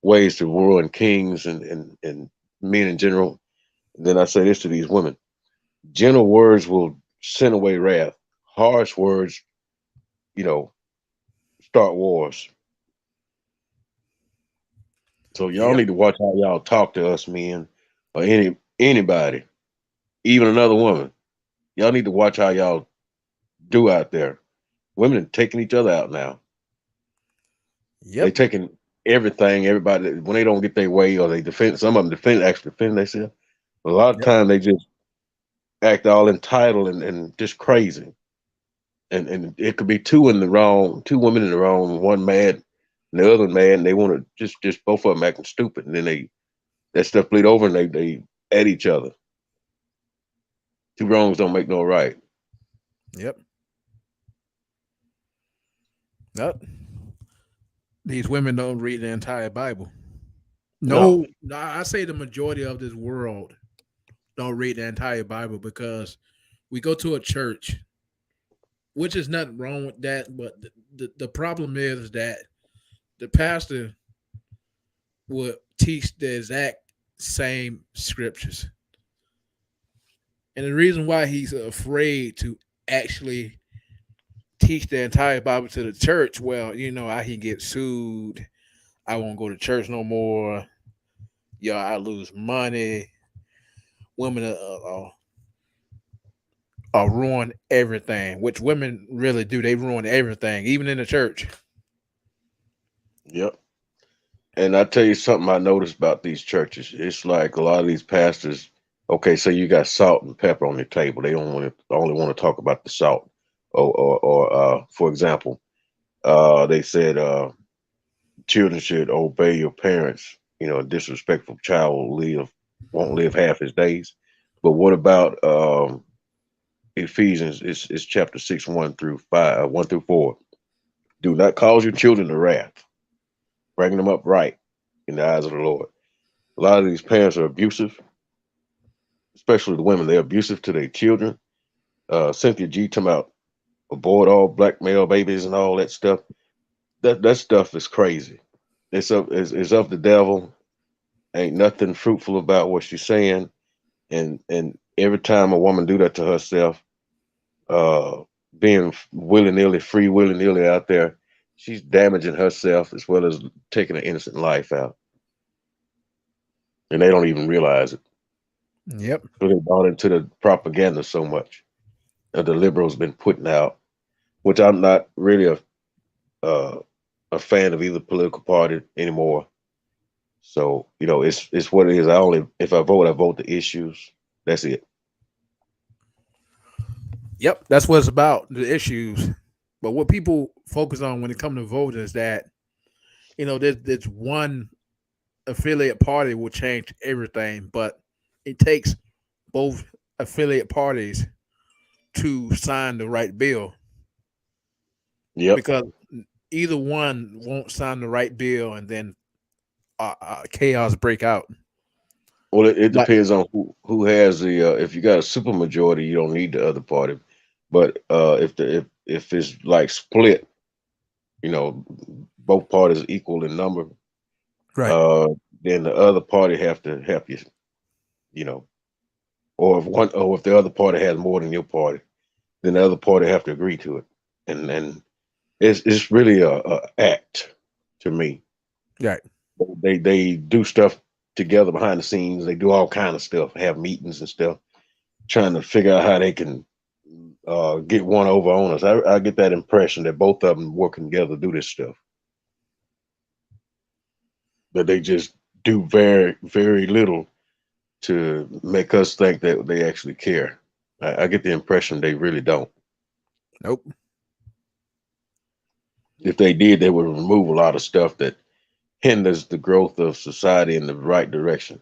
ways to ruin kings and men in general. And then I say this to these women: gentle words will send away wrath. Harsh words, you know, start wars. So y'all Yep. need to watch how y'all talk to us men, or anybody, even another woman. Y'all need to watch how y'all do out there. Women are taking each other out now. They Yep. taking everything, everybody, when they don't get their way, or they defend. Some of them actually defend themselves. A lot of Yep. time they just act all entitled and just crazy. And it could be two women in the wrong, one mad and the other mad, and they want to just both of them acting stupid, and then that stuff bleed over, and they at each other. Two wrongs don't make no right. Yep. Yep. These women don't read the entire Bible. No. No, I say the majority of this world don't read the entire Bible because we go to a church, which is nothing wrong with that. But the problem is that the pastor would teach the exact same scriptures. And the reason why he's afraid to actually teach the entire Bible to the church, well, I can get sued. I won't go to church no more. I lose money. Women ruin everything, which women really do. They ruin everything, even in the church. Yep. And I tell you something I noticed about these churches. It's like a lot of these pastors. Okay, so you got salt and pepper on your table. They don't want to only want to talk about the salt. Or for example, they said children should obey your parents. A disrespectful child won't live half his days. But what about Ephesians? It's chapter 6, 1 through 5, 1 through 4. Do not cause your children to wrath, bringing them up right in the eyes of the Lord. A lot of these parents are abusive, especially the women. They're abusive to their children. Cynthia G talking about abort all black male babies and all that stuff. That stuff is crazy. It's of the devil. Ain't nothing fruitful about what she's saying. And every time a woman do that to herself, uh, being willy nilly out there, she's damaging herself as well as taking an innocent life out, and they don't even realize it. Yep. So they bought into the propaganda so much that the liberals been putting out, which I'm not really uh, a fan of either political party anymore. So it's what it is. I only if I vote the issues. That's it. Yep. That's what it's about, the issues. But what people focus on when it comes to voting is that, there's one affiliate party will change everything, but it takes both affiliate parties to sign the right bill, Yep. because either one won't sign the right bill, and then chaos break out. Well, it Like depends on who has the. If you got a super majority, you don't need the other party. But if it's like split, you know, both parties equal in number, right, uh, then the other party have to help you. You know, or if the other party has more than your party, then the other party have to agree to it. And it's really a act to me. right. They do stuff together behind the scenes. They do all kind of stuff, have meetings and stuff, trying to figure out how they can get one over on us. I get that impression that both of them working together to do this stuff, but they just do very, very little to make us think that they actually care. I get the impression they really don't. Nope. If they did, they would remove a lot of stuff that hinders the growth of society in the right direction.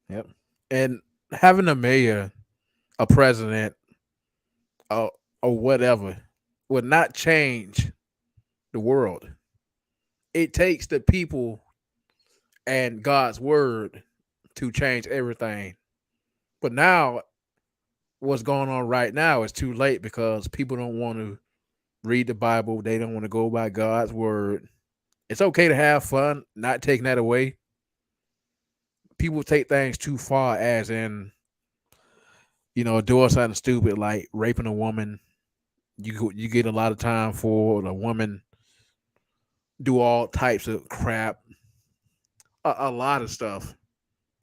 Yep. And having a mayor, a president, or, or whatever would not change the world. It takes the people and God's word to change everything. But now, what's going on right now is too late because people don't want to read the Bible. They don't want to go by God's word. It's okay to have fun, not taking that away. People take things too far, as in, doing something stupid like raping a woman. You get a lot of time for a woman do all types of crap, a lot of stuff,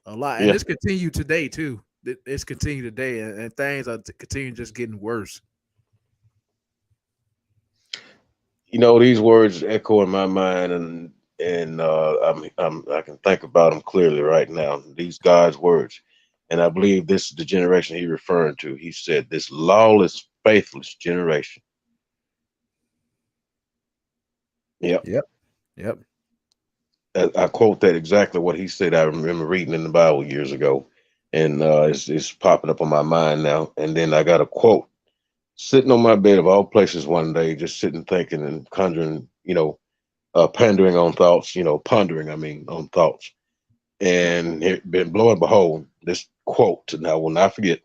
a lot, and Yeah, it's continued today too. It's continued today, and things are continuing just getting worse. these words echo in my mind, and I can think about them clearly right now. These God's words, and I believe this is the generation he referring to. He said, "This lawless, faithless generation." Yep, Yep. Yep. I quote that exactly what he said. I remember reading in the Bible years ago, and it's popping up on my mind now. And then I got a quote sitting on my bed of all places one day, just sitting thinking and conjuring, pandering on thoughts, pondering, I mean, on thoughts. And it been lo and behold, this quote, and I will not forget: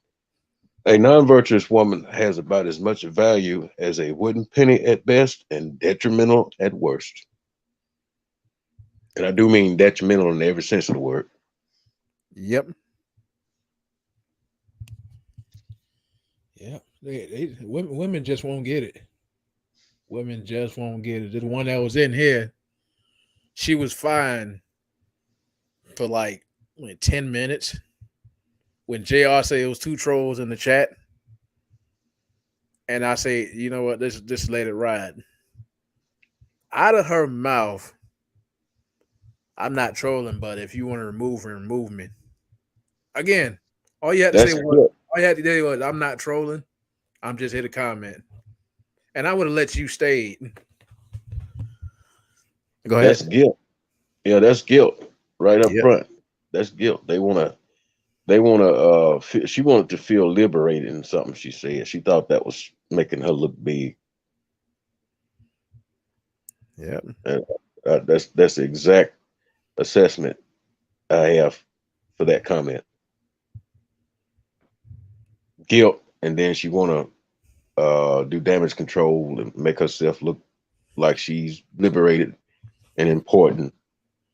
a non-virtuous woman has about as much value as a wooden penny at best and detrimental at worst. And I do mean detrimental in every sense of the word. Yep. Yep. Women just won't get it. Women just won't get it. The one that was in here, she was fine for like 10 minutes. When Jr. said it was two trolls in the chat, and I say, you know what, this just let it ride. Out of her mouth, I'm not trolling, but if you want to remove her, remove me. Again, all you had to say That's was, good. I'm not trolling. I'm just here to comment. And I would have let you stay. Go That's ahead. guilt. Yeah, that's guilt right up Yep. front. That's guilt. They want to. She wanted to feel liberated in something she said. She thought that was making her look big. Yep. And that's the exact assessment I have for that comment. Guilt, and then she want to do damage control and make herself look like she's liberated and important,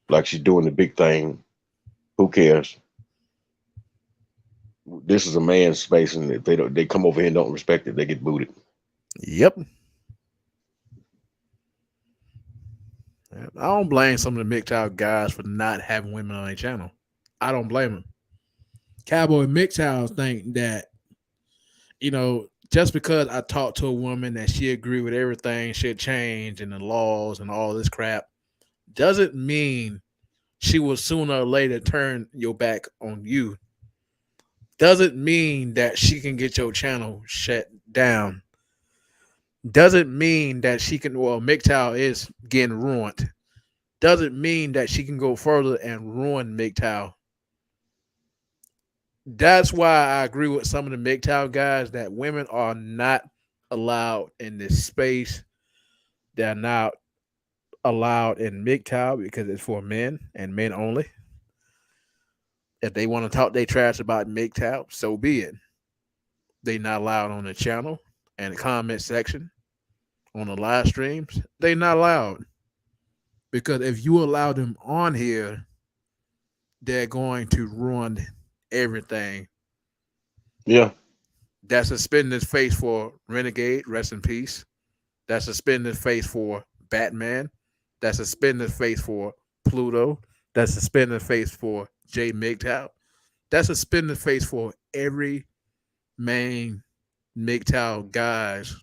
like she's doing the big thing. Who cares? This is a man's space, and if they come over here and don't respect it, they get booted. Yep. Yep. I don't blame some of the MGTOW guys for not having women on their channel. I don't blame them. Cowboy MGTOW think that, just because I talked to a woman that she agreed with everything should change and the laws and all this crap, doesn't mean she will sooner or later turn your back on you. Doesn't mean that she can get your channel shut down. Doesn't mean that she can, well, MGTOW is getting ruined. Doesn't mean that she can go further and ruin MGTOW. That's why I agree with some of the MGTOW guys that women are not allowed in this space. They're not allowed in MGTOW because it's for men and men only. If they want to talk they trash about MGTOW, so be it. They not allowed on the channel and the comment section on the live streams. They not allowed because if you allow them on here, they're going to ruin everything. Yeah. That's a spin in his face for Renegade, rest in peace. That's a spin in his face for Batman. That's a spin in his face for Pluto. That's a spin in the face for Jay MGTOW. That's a spin in the face for every main MGTOW guys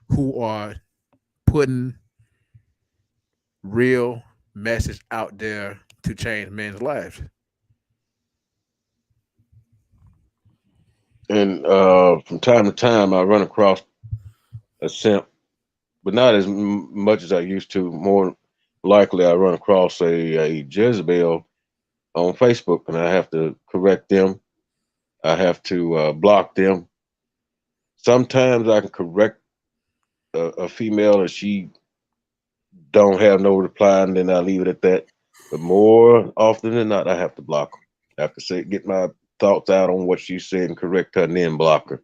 who are putting real message out there to change men's lives. And from time to time, I run across a simp, but not as much as I used to. More likely, I run across a Jezebel on Facebook, and I have to correct them. I have to block them. Sometimes I can correct a female, and she don't have no reply, and then I leave it at that. But more often than not, I have to block her. I have to say, get my thoughts out on what she said and correct her, and then block her.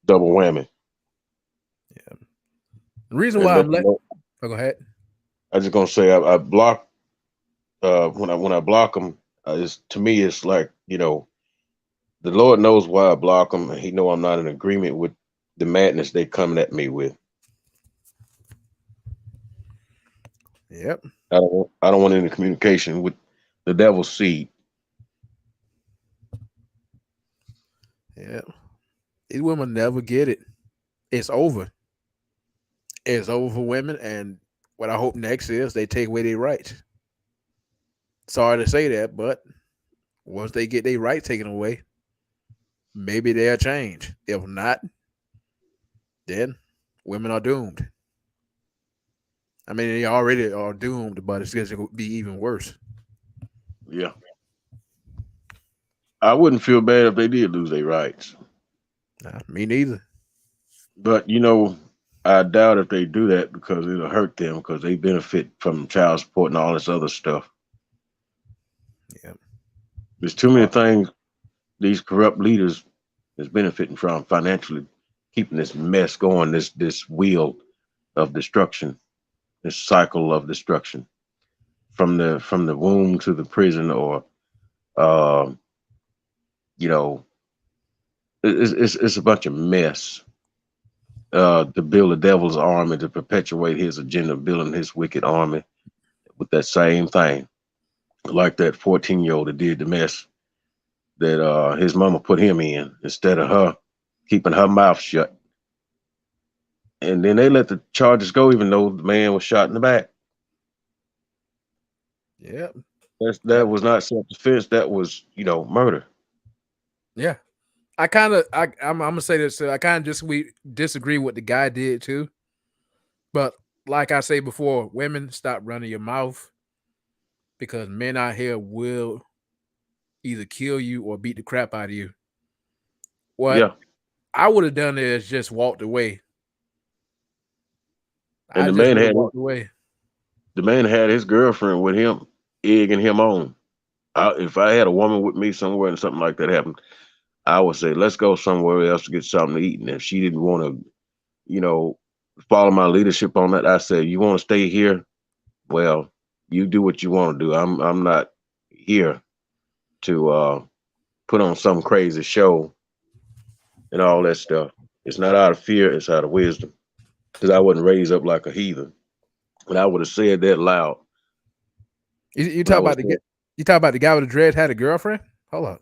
Double whammy. Yeah. The reason And why let I'm you let know, oh, go ahead. I just gonna say I block when I block them. It's to me it's like the Lord knows why I block them. He know I'm not in agreement with the madness they coming at me with. Yep. I don't want any communication with the devil's seed. Yep. These women never get it. It's over. It's over for women, and what I hope next is they take away their rights. Sorry to say that, but once they get their rights taken away, maybe they'll change. If not, then women are doomed. I mean, they already are doomed, but it's going to be even worse. Yeah, I wouldn't feel bad if they did lose their rights, Nah, me neither. but I doubt if they do that because it'll hurt them because they benefit from child support and all this other stuff. Yeah. There's too many things these corrupt leaders is benefiting from financially, keeping this mess going, this wheel of destruction, this cycle of destruction from the womb to the prison, or uh, you know, it's a bunch of mess. To build the devil's army to perpetuate his agenda, building his wicked army with that same thing, like that 14-year-old that did the mess that his mama put him in instead of her keeping her mouth shut. And then they let the charges go, even though the man was shot in the back. Yeah. That was not self-defense. That was, murder. Yeah. I'm gonna say this. I kind of disagree with the guy did too. But like I say before, women stop running your mouth because men out here will either kill you or beat the crap out of you. What Yeah. I would have done is just walked away. And I just would have walked away. the man had his girlfriend with him, egging him on. If I had a woman with me somewhere and something like that happened, I would say, let's go somewhere else to get something to eat. And if she didn't want to, you know, follow my leadership on that, I said, you want to stay here? Well, you do what you want to do. I'm not here to put on some crazy show and all that stuff. It's not out of fear, it's out of wisdom. Because I wasn't raised up like a heathen. And I would have said that loud You when I talk was about you talk about the guy with the dreads had a girlfriend. Hold up.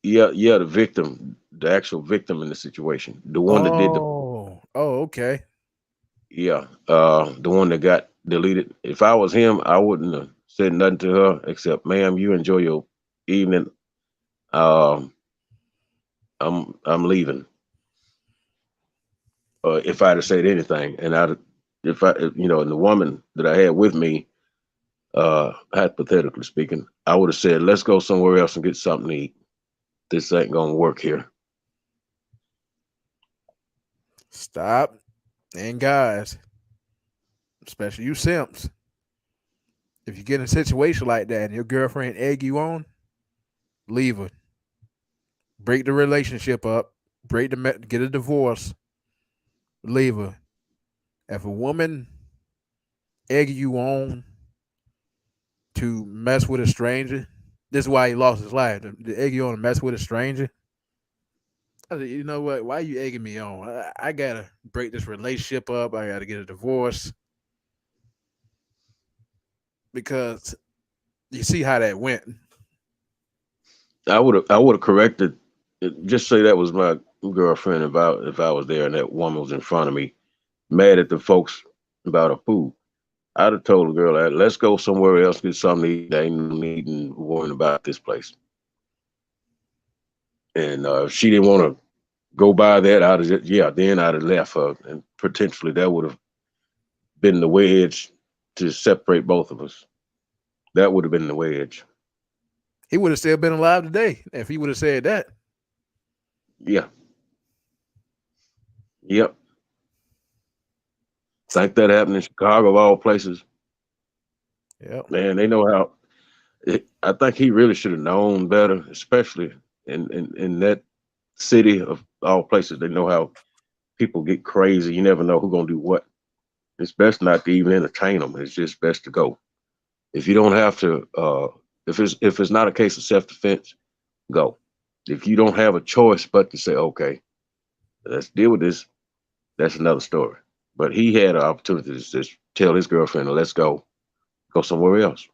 yeah, the victim, the actual victim in the situation, the one that did the Okay. the one that got deleted. If I was him, I wouldn't have said nothing to her except, "Ma'am, you enjoy your evening. Um, I'm leaving." If I'd have said anything, and and the woman that I had with me, hypothetically speaking, I would have said, let's go somewhere else and get something to eat. This ain't gonna work here. Stop. And guys, especially you simps, if you get in a situation like that and your girlfriend egg you on, leave her. Break the relationship up. Get a divorce. Leave her. If a woman egg you on to mess with a stranger, this is why he lost his life. The egg you on to mess with a stranger. I said, you know what? Why are you egging me on? I gotta break this relationship up. I gotta get a divorce because you see how that went. I would have corrected. Just say that was my girlfriend. If I was there and that woman was in front of me, mad at the folks about her food, I'd have told the girl that let's go somewhere else, get something to eat. There ain't no need in worrying about this place. And if she didn't want to go by that, I'd have then I'd have left her, and potentially that would have been the wedge to separate both of us. That would have been the wedge. He would have still been alive today if he would have said that. Yeah. Yep. Think that happened in Chicago of all places. Yep. Man, they know how. I think he really should have known better, especially in that city of all places. They know how people get crazy. You never know who's gonna do what. It's best not to even entertain them. It's just best to go. If you don't have to, if it's not a case of self defense, go. If you don't have a choice but to say, okay, let's deal with this, that's another story. But he had an opportunity to just tell his girlfriend, let's go somewhere else.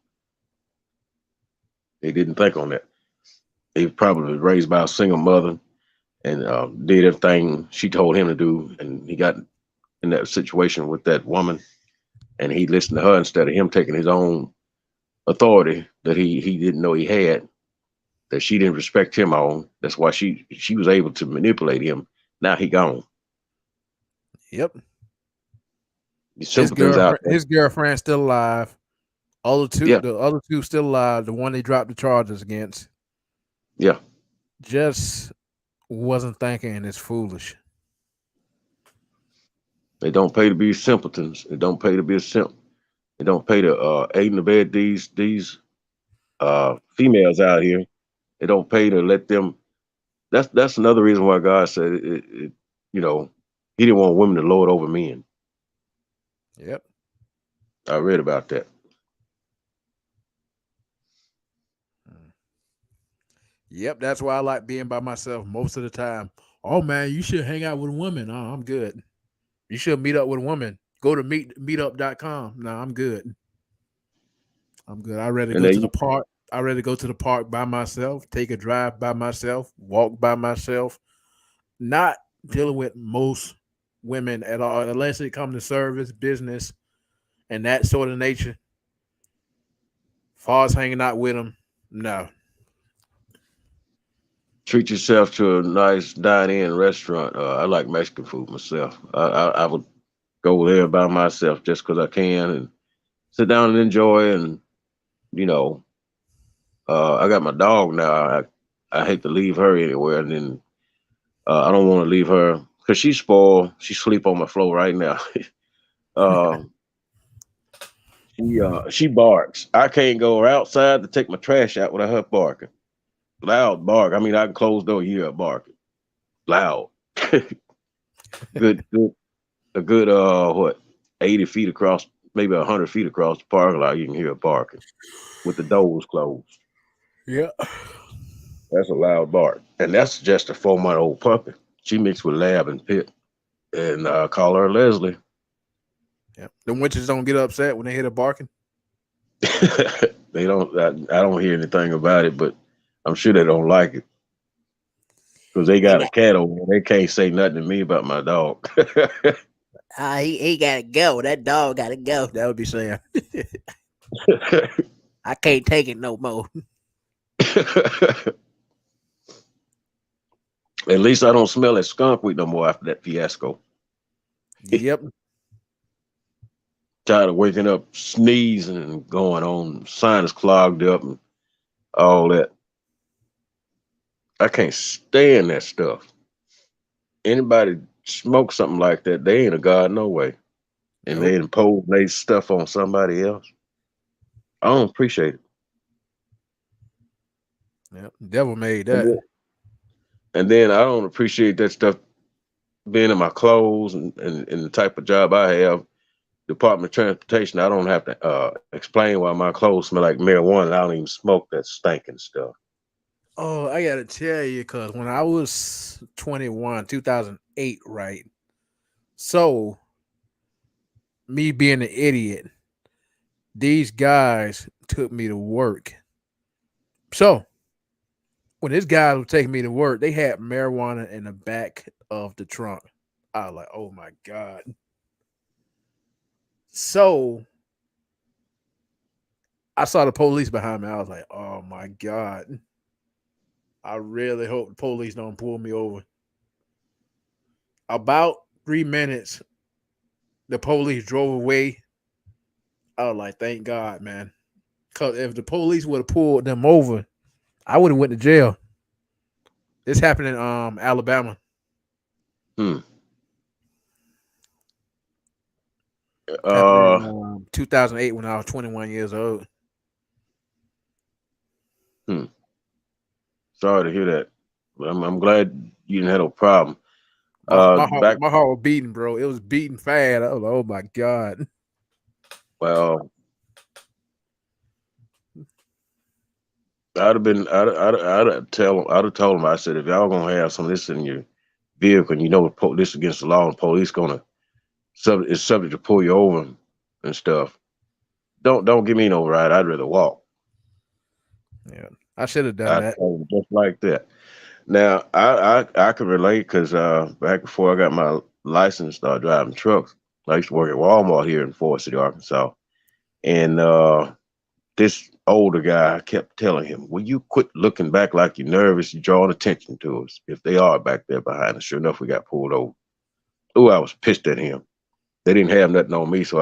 He didn't think on that. He probably was raised by a single mother and did everything she told him to do. And he got in that situation with that woman and he listened to her instead of him taking his own authority that he didn't know he had, that she didn't respect him on. That's why she was able to manipulate him. Now he gone. Yep. The simpletons out there. His girlfriend's still alive. Yeah. The other two still alive. The one they dropped the charges against. Yeah. Just wasn't thinking and it's foolish. They don't pay to be simpletons. They don't pay to be a simp. They don't pay to aid and abet these females out here. They don't pay to let them. That's another reason why God said you know, He didn't want women to lord over men. Yep. I read about that. Yep. That's why I like being by myself most of the time. Oh man, you should hang out with a woman. Oh, I'm good. You should meet up with a woman. Go to meetup.com. No, I'm good. I'm good. I'd rather And go to they the park. I'd rather go to the park by myself, take a drive by myself, walk by myself, not dealing with most women at all, unless it comes to service, business, and that sort of nature. Far as hanging out with them, no. treat yourself to a nice dine-in restaurant. I like Mexican food myself. I would go there by myself just because I can and sit down and enjoy. And you know, I got my dog now. I hate to leave her anywhere, and then I don't want to leave her because she's spoiled. She sleep on my floor right now. uh, she barks. I can't go outside to take my trash out without her barking. Loud bark. I mean, I can close the door, you hear her barking. Loud. Good, a good what, 80 feet across, maybe 100 feet across the parking lot, you can hear her barking with the doors closed. Yeah. That's a loud bark. And that's just a 4-month-old puppy. She mixed with Lab and Pit. And call her Leslie. Yeah. The witches don't get upset when they hear the barking. They don't, I don't hear anything about it, but I'm sure they don't like it. Because they They got a got cat over there. They can't say nothing to me about my dog. he gotta go. That dog gotta go. That would be saying. I can't take it no more. At least I don't smell that skunk weed no more after that fiasco. Yep. tired of waking up sneezing and going on, sinus clogged up and all that. I can't stand that stuff. Anybody smoke something like that, they ain't a god no way. And they Nope. impose their stuff on somebody else. I don't appreciate it. Yep. Devil made And that. then, and then I don't appreciate that stuff being in my clothes and the type of job I have. Department of Transportation, I don't have to explain why my clothes smell like marijuana. I don't even smoke that stinking stuff. Oh, I gotta tell you, cause when I was 21, 2008, right? So me being an idiot, these guys took me to work. So when this guy was taking me to work, they had marijuana in the back of the trunk. I was like, oh my God. So I saw the police behind me. I was like, oh my God. I really hope the police don't pull me over. About 3 minutes, the police drove away. I was like, thank God, man. Because if the police would have pulled them over, I would have went to jail. This happened in Alabama. Hmm. Happened in Uh, 2008 when I was 21 years old. hmm. Sorry to hear that. But I'm glad you didn't have no problem. Back My heart was beating, bro. It was beating fast. I was like, oh my God. well, I'd have told him. I said, if y'all gonna have some of this in your vehicle, and you know this against the law, and police gonna is subject to pull you over and stuff. Don't give me no ride. I'd rather walk. Yeah. I should have done I that. told him just like that. Now I could relate because back before I got my license, started driving trucks. I used to work at Walmart here in Forest City, Arkansas, and this older guy kept telling him, "Will you quit looking back like you're nervous? You're drawing attention to us. If they are back there behind us." Sure enough, we got pulled over. Oh, I was pissed at him. They didn't have nothing on me, so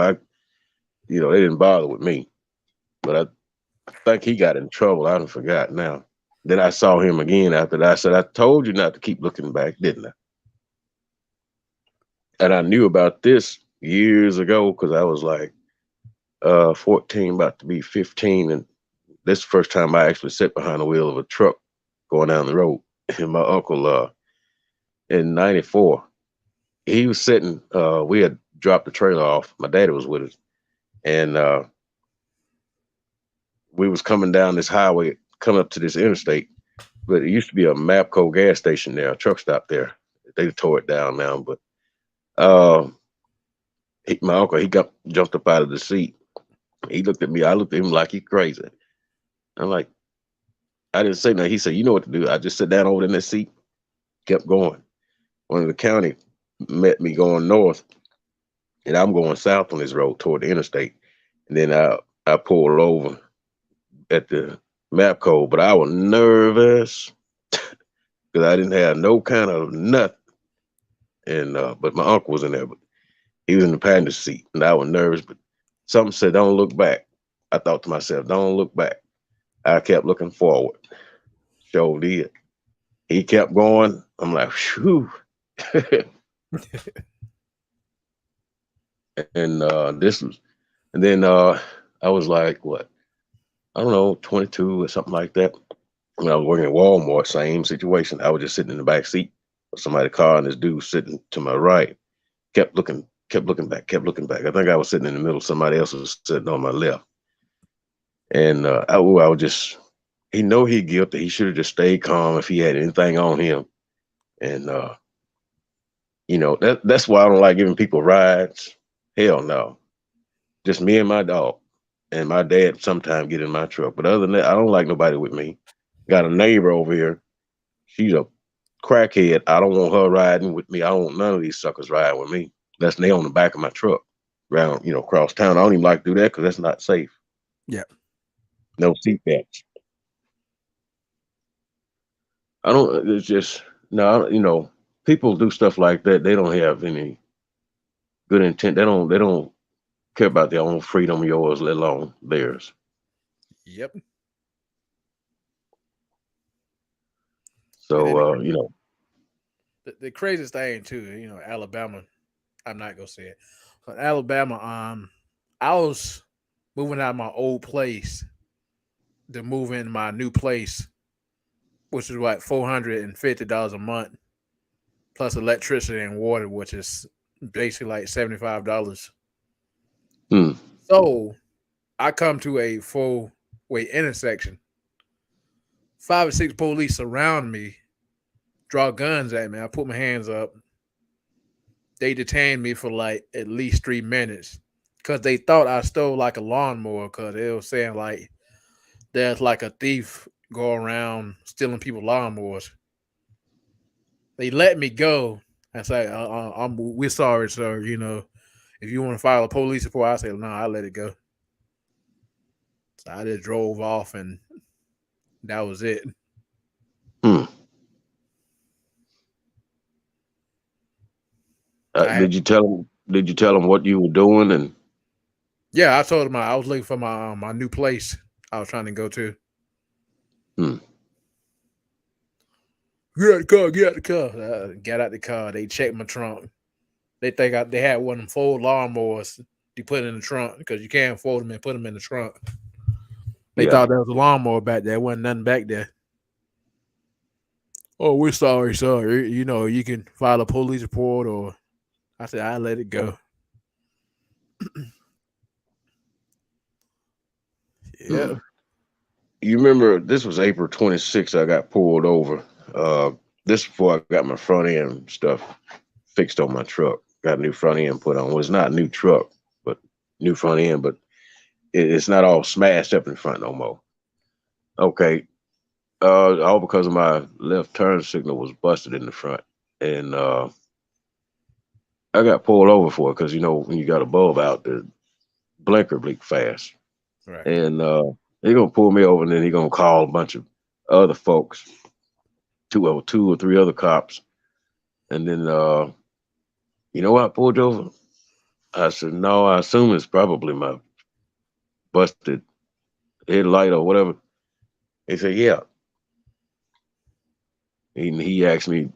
they didn't bother with me. But I think he got in trouble. I don't forgot now. Then I saw him again after that. I said, "I told you not to keep looking back, didn't I?" And I knew about this years ago because I was like 14, about to be 15, and this is the first time I actually sat behind the wheel of a truck going down the road. And my uncle in '94, he was sitting. We had dropped the trailer off. My daddy was with us, and we was coming down this highway, coming up to this interstate. But it used to be a Mapco gas station there, a truck stop there. They tore it down now, but uh, my uncle jumped up out of the seat. He looked at me. I looked at him like he crazy. I'm like, I didn't say nothing. He said, "You know what to do." I just sat down over in that seat, kept going. One of the county met me going north, and I'm going south on this road toward the interstate. And then I pulled over at the Mapco, but I was nervous because I didn't have no kind of nothing. And but my uncle was in there, but he was in the passenger seat, and I was nervous. But something said, "Don't look back." I thought to myself, "Don't look back." I kept looking forward. Sure did. He kept going. I'm like, "Whew." And and then I was like, what? I don't know, 22 or something like that. When I was working at Walmart, same situation. I was just sitting in the back seat of somebody's car, and this dude sitting to my right kept looking back, kept looking back. I think I was sitting in the middle. Somebody else was sitting on my left. And I was just, he know he guilty. He should have just stayed calm if he had anything on him. And that's why I don't like giving people rides. Hell no. Just me and my dog. And my dad sometimes get in my truck. But other than that, I don't like nobody with me. Got a neighbor over here. She's a crackhead. I don't want her riding with me. I don't want none of these suckers riding with me. That's they on the back of my truck around, across town. I don't even like to do that because that's not safe. Yeah. No seatbelts. I don't. It's just no. People do stuff like that. They don't have any good intent. They don't care about their own freedom, yours, let alone theirs. Yep. And then So, the craziest thing too, Alabama. I'm not gonna say it. But Alabama, I was moving out of my old place to move in my new place, which is what $450 a month plus electricity and water, which is basically like $75. hmm, So I come to a four-way intersection. 5 or 6 police surround me, draw guns at me. I put my hands up. They detained me for like at least 3 minutes because they thought I stole like a lawnmower because they were saying like there's like a thief go around stealing people's lawnmowers. They let me go. I say, we're sorry, sir. If you want to file a police report, I say, no, I let it go. So I just drove off and that was it. hmm. I had, Did you tell them? Did you tell them what you were doing? And yeah, I told him I was looking for my new place I was trying to go to. hmm, Get out the car, get out the car. Got out the car. They checked my trunk. They think they had one of them fold lawnmowers you put in the trunk because you can't fold them and put them in the trunk. They yeah, thought there was a lawnmower back there. Wasn't nothing back there. Oh, we're sorry, sir. You can file a police report, or I said I let it go. Yeah. hmm. You remember this was April 26th. I got pulled over. This before I got my front end stuff fixed on my truck. Got a new front end put on. Well, it's not a new truck, but new front end, but it's not all smashed up in front no more. Okay. All because of my left turn signal was busted in the front. And I got pulled over for it because when you got a bulb out, the blinker blink fast. Right. And they're gonna pull me over and then he's gonna call a bunch of other folks, two or three other cops. And then I pulled you over. I said, no, I assume it's probably my busted headlight or whatever. They said, yeah. He asked me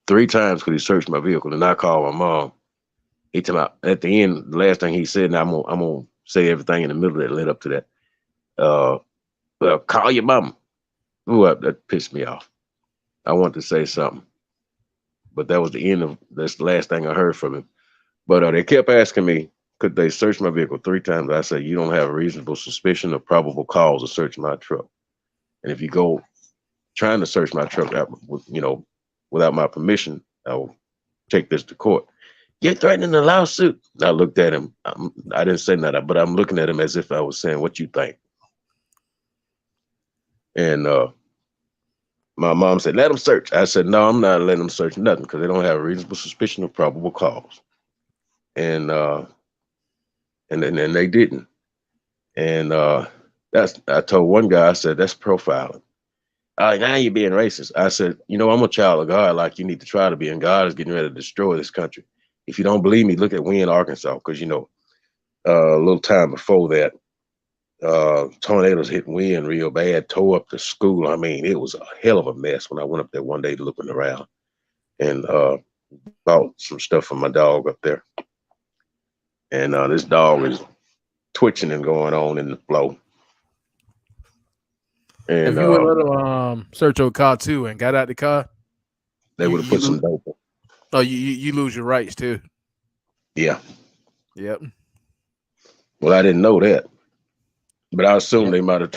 3 times because he searched my vehicle, and I called my mom. He told me at the end, the last thing he said, and I'm gonna say everything in the middle that led up to that. Well, call your mom. Ooh, that pissed me off. I wanted to say something, but that was the end of that's the last thing I heard from him. But they kept asking me, could they search my vehicle 3 times? I said, you don't have a reasonable suspicion or probable cause to search my truck. And if you go trying to search my truck out, without my permission, I will take this to court. You're threatening a lawsuit. I looked at him. I didn't say nothing, but I'm looking at him as if I was saying, what you think? And my mom said, let them search. I said, no, I'm not letting them search nothing because they don't have a reasonable suspicion or probable cause. And then they didn't. And I told one guy, I said, that's profiling. Now you're being racist. I said, I'm a child of God, like you need to try to be, and God is getting ready to destroy this country. If you don't believe me, look at Wynne, Arkansas, because a little time before that, tornadoes hit Wynne real bad, tore up the school. I mean, it was a hell of a mess when I went up there one day looking around and bought some stuff for my dog up there. And this dog is twitching and going on in the flow. And if you would let them search your car too and got out the car, they would have put some dope. Oh, you lose your rights too. Yeah. Yep. Well, I didn't know that, but I assumed they might have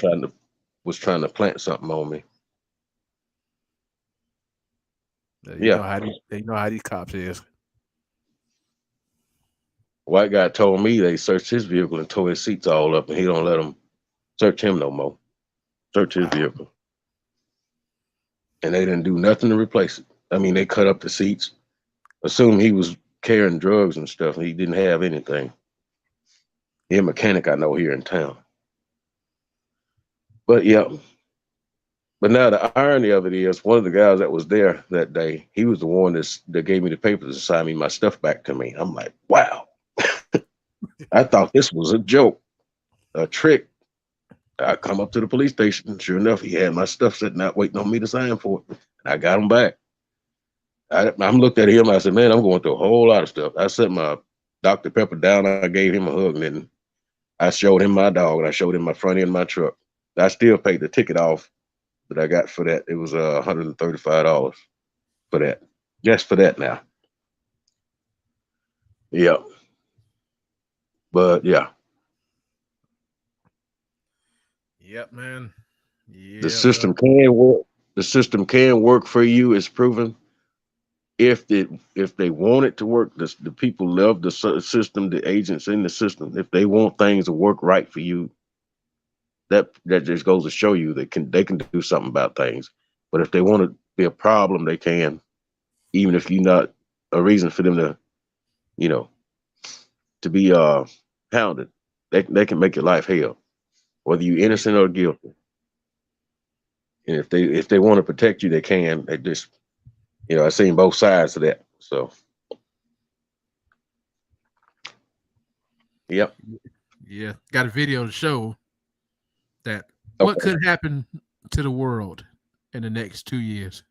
was trying to plant something on me. You know how these cops is. White guy told me they searched his vehicle and tore his seats all up, and he don't let them search him no more. Search his vehicle. And they didn't do nothing to replace it. I mean, they cut up the seats. Assume he was carrying drugs and stuff, and he didn't have anything. He's a mechanic I know here in town. But yeah. But now the irony of it is, one of the guys that was there that day, he was the one that gave me the papers to sign me my stuff back to me. I'm like, wow. I thought this was a joke, a trick. I come up to the police station, and sure enough, he had my stuff sitting out waiting on me to sign for it. I got him back. I looked at him. I said, "Man, I'm going through a whole lot of stuff." I set my Dr. Pepper down. I gave him a hug, and then I showed him my dog, and I showed him my front end of my truck. I still paid the ticket off that I got for that. It was $135 for that, just for that. Now, yeah, but yeah, Yep, man. Yeah, the system can work. The system can work for you. It's proven. If they want it to work, the people love the system, the agents in the system. If they want things to work right for you, that just goes to show you they can do something about things. But if they want to be a problem, they can, even if you're not a reason for them to, to be hounded. They can make your life hell, whether you're innocent or guilty. And if they want to protect you, they can. They just, I've seen both sides of that. So, yep. Yeah, got a video to show that what could happen to the world in the next 2 years.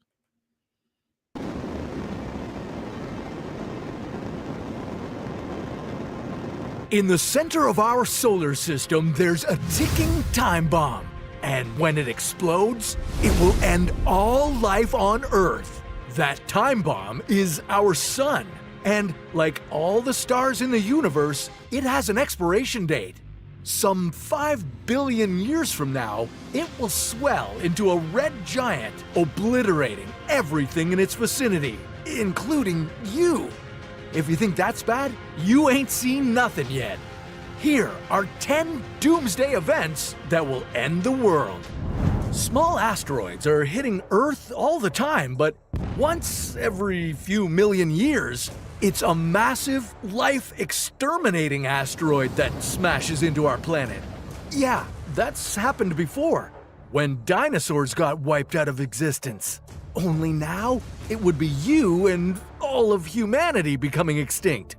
In the center of our solar system, there's a ticking time bomb. And when it explodes, it will end all life on Earth. That time bomb is our sun. And like all the stars in the universe, it has an expiration date. Some 5 billion years from now, it will swell into a red giant, obliterating everything in its vicinity, including you. If you think that's bad, you ain't seen nothing yet. Here are 10 doomsday events that will end the world. Small asteroids are hitting Earth all the time, but once every few million years, it's a massive, life-exterminating asteroid that smashes into our planet. Yeah, that's happened before, when dinosaurs got wiped out of existence. Only now, it would be you and all of humanity becoming extinct.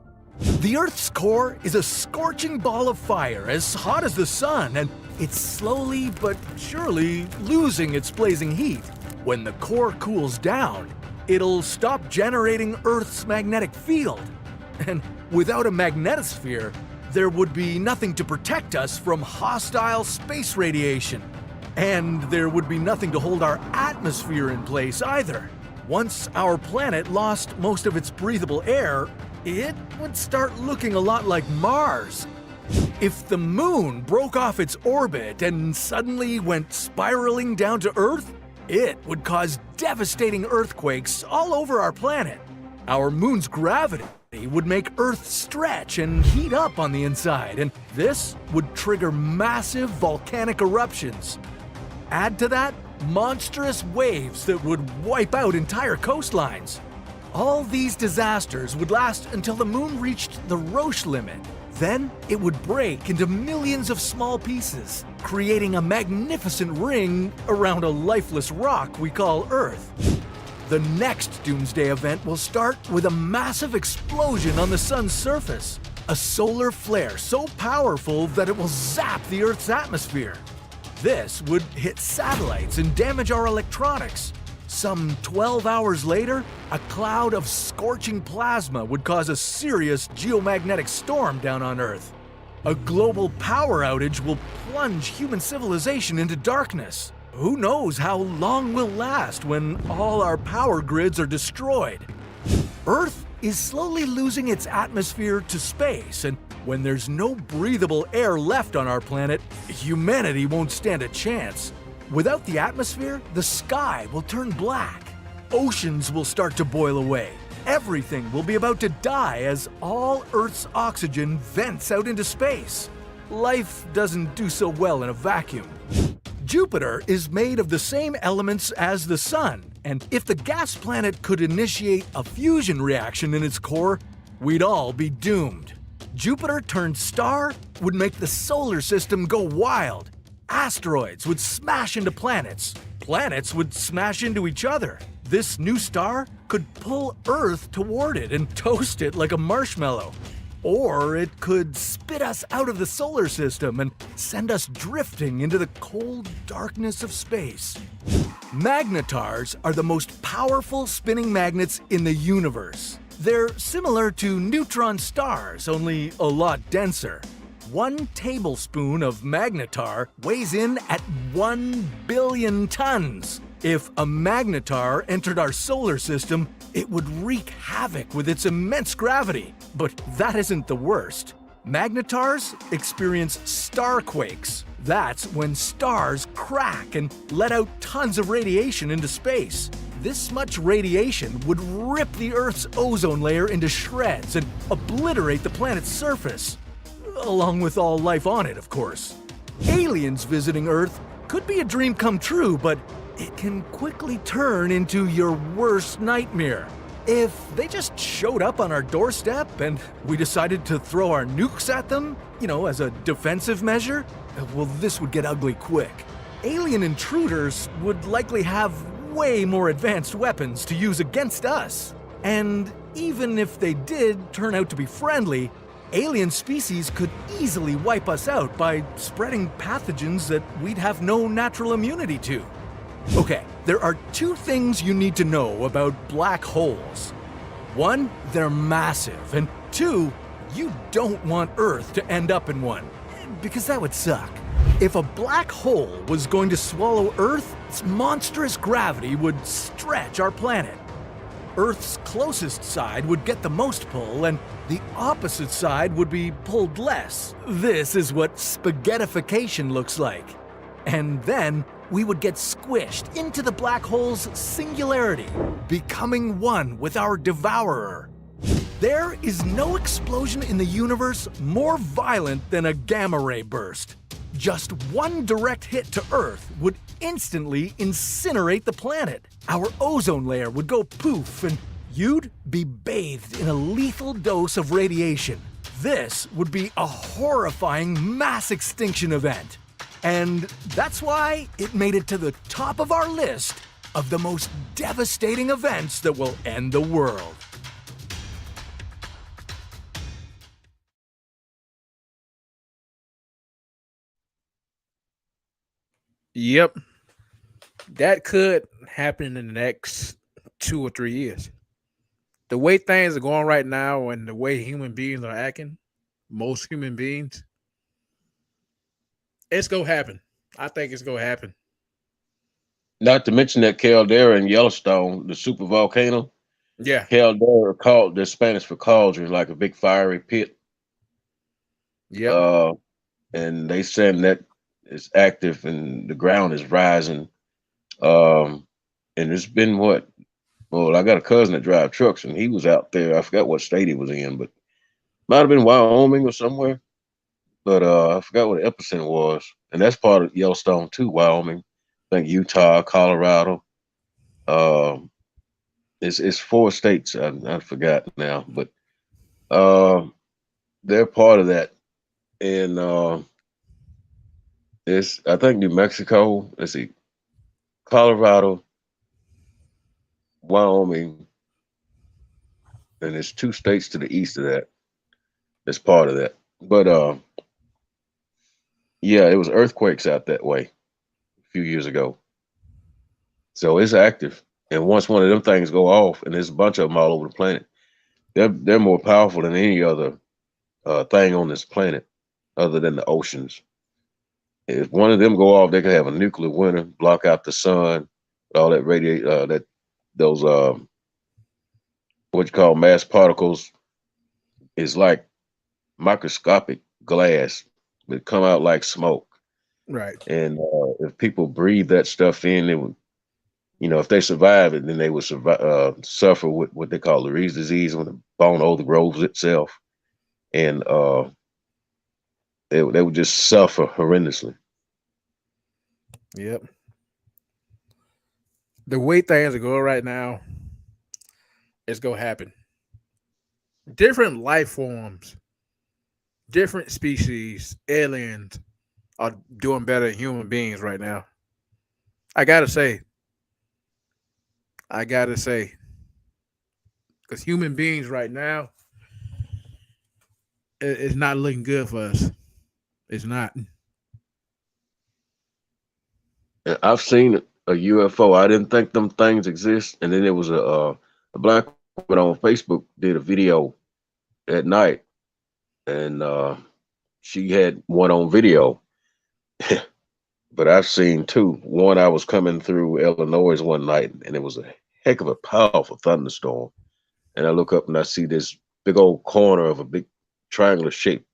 The Earth's core is a scorching ball of fire as hot as the sun, and it's slowly but surely losing its blazing heat. When the core cools down, it'll stop generating Earth's magnetic field. And without a magnetosphere, there would be nothing to protect us from hostile space radiation. And there would be nothing to hold our atmosphere in place either. Once our planet lost most of its breathable air, it would start looking a lot like Mars. If the moon broke off its orbit and suddenly went spiraling down to Earth, it would cause devastating earthquakes all over our planet. Our moon's gravity would make Earth stretch and heat up on the inside, and this would trigger massive volcanic eruptions. Add to that monstrous waves that would wipe out entire coastlines. All these disasters would last until the moon reached the Roche limit. Then it would break into millions of small pieces, creating a magnificent ring around a lifeless rock we call Earth. The next doomsday event will start with a massive explosion on the sun's surface, a solar flare so powerful that it will zap the Earth's atmosphere. This would hit satellites and damage our electronics. Some 12 hours later, a cloud of scorching plasma would cause a serious geomagnetic storm down on Earth. A global power outage will plunge human civilization into darkness. Who knows how long we'll last when all our power grids are destroyed? Earth is slowly losing its atmosphere to space, and when there's no breathable air left on our planet, humanity won't stand a chance. Without the atmosphere, the sky will turn black. Oceans will start to boil away. Everything will be about to die as all Earth's oxygen vents out into space. Life doesn't do so well in a vacuum. Jupiter is made of the same elements as the Sun, and if the gas planet could initiate a fusion reaction in its core, we'd all be doomed. Jupiter turned star would make the solar system go wild. Asteroids would smash into planets. Planets would smash into each other. This new star could pull Earth toward it and toast it like a marshmallow. Or it could spit us out of the solar system and send us drifting into the cold darkness of space. Magnetars are the most powerful spinning magnets in the universe. They're similar to neutron stars, only a lot denser. 1 tablespoon of magnetar weighs in at 1 billion tons. If a magnetar entered our solar system, it would wreak havoc with its immense gravity. But that isn't the worst. Magnetars experience starquakes. That's when stars crack and let out tons of radiation into space. This much radiation would rip the Earth's ozone layer into shreds and obliterate the planet's surface. Along with all life on it, of course. Aliens visiting Earth could be a dream come true, but it can quickly turn into your worst nightmare. If they just showed up on our doorstep and we decided to throw our nukes at them, as a defensive measure, well, this would get ugly quick. Alien intruders would likely have way more advanced weapons to use against us. And even if they did turn out to be friendly, alien species could easily wipe us out by spreading pathogens that we'd have no natural immunity to. Okay, there are 2 things you need to know about black holes. 1, they're massive, and 2, you don't want Earth to end up in one, because that would suck. If a black hole was going to swallow Earth, its monstrous gravity would stretch our planet. Earth's closest side would get the most pull, and the opposite side would be pulled less. This is what spaghettification looks like. And then we would get squished into the black hole's singularity, becoming one with our devourer. There is no explosion in the universe more violent than a gamma ray burst. Just one direct hit to Earth would instantly incinerate the planet. Our ozone layer would go poof, and you'd be bathed in a lethal dose of radiation. This would be a horrifying mass extinction event. And that's why it made it to the top of our list of the most devastating events that will end the world. Yep. That could happen in the next 2 or 3 years. The way things are going right now and the way human beings are acting, most human beings, it's going to happen. I think it's going to happen. Not to mention that caldera in Yellowstone, the super volcano. Yeah. Caldera called the Spanish for cauldron, like a big fiery pit. Yeah. And they saying that it's active and the ground is rising. And it's been what? Well, I got a cousin that drives trucks, and he was out there. I forgot what state he was in, but might have been Wyoming or somewhere. But I forgot what the epicenter was, and that's part of Yellowstone too. Wyoming, I think Utah, Colorado. It's 4 states. I forgot now, but they're part of that, and it's I think New Mexico. Let's see, Colorado, Wyoming, and there's 2 states to the east of that. That's part of that, but yeah, it was earthquakes out that way a few years ago. So it's active. And once one of them things go off, and there's a bunch of them all over the planet, they're more powerful than any other thing on this planet, other than the oceans. If one of them go off, they could have a nuclear winter, block out the sun, all that those what you call mass particles is like microscopic glass. It come out like smoke. Right. And if people breathe that stuff in, they would, if they survive it, then they would suffer with what they call Lurie's disease, when the bone overgrows itself, and they would just suffer horrendously. Yep. The way things are going right now, it's going to happen. Different life forms, different species, aliens are doing better than human beings right now. I gotta say, because human beings right now, it's not looking good for us. It's not. And I've seen a UFO. I didn't think them things exist, and then there was a black woman on Facebook did a video at night, and she had one on video. But I've seen two. One, I was coming through Illinois one night, and it was a heck of a powerful thunderstorm. And I look up and I see this big old corner of a big triangular shaped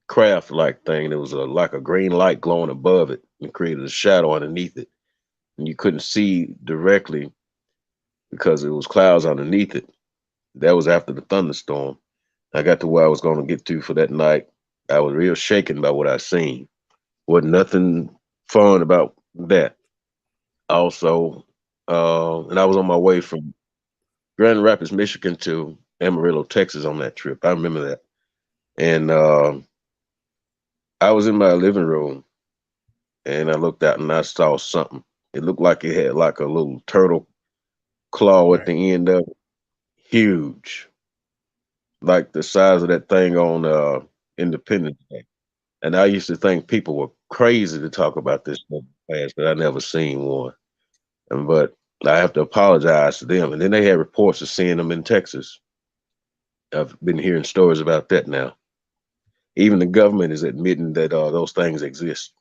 craft like thing. There was like a green light glowing above it and created a shadow underneath it. And you couldn't see directly because it was clouds underneath it. That was after the thunderstorm. I got to where I was going to get to for that night. I was real shaken by what I seen. Wasn't nothing fun about that. Also, and I was on my way from Grand Rapids, Michigan to Amarillo, Texas on that trip. I remember that. And I was in my living room and I looked out and I saw something. It looked like it had like a little turtle claw at Right. the end of it. Huge. Like the size of that thing on Independence Day. And I used to think people were crazy to talk about this in the past, but I never seen one. But I have to apologize to them. And then they had reports of seeing them in Texas. I've been hearing stories about that now. Even the government is admitting that those things exist.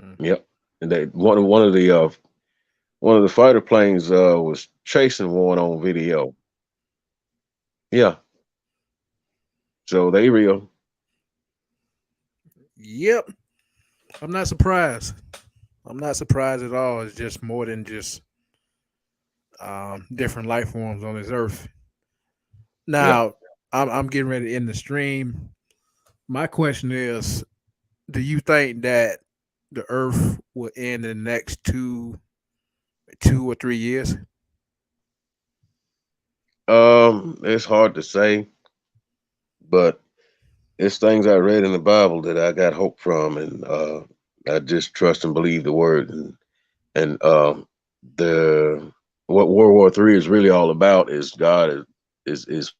Mm. Yep. And they one of the fighter planes was chasing one on video. Yeah. So they real. Yep. I'm not surprised. I'm not surprised at all. It's just more than just different life forms on this earth. Yeah. Now, I'm getting ready to end the stream. My question is, do you think that the earth will end in the next 2 or 3 years? It's hard to say, but it's things I read in the Bible that I got hope from, and I just trust and believe the word. And the what World War III is really all about is God is his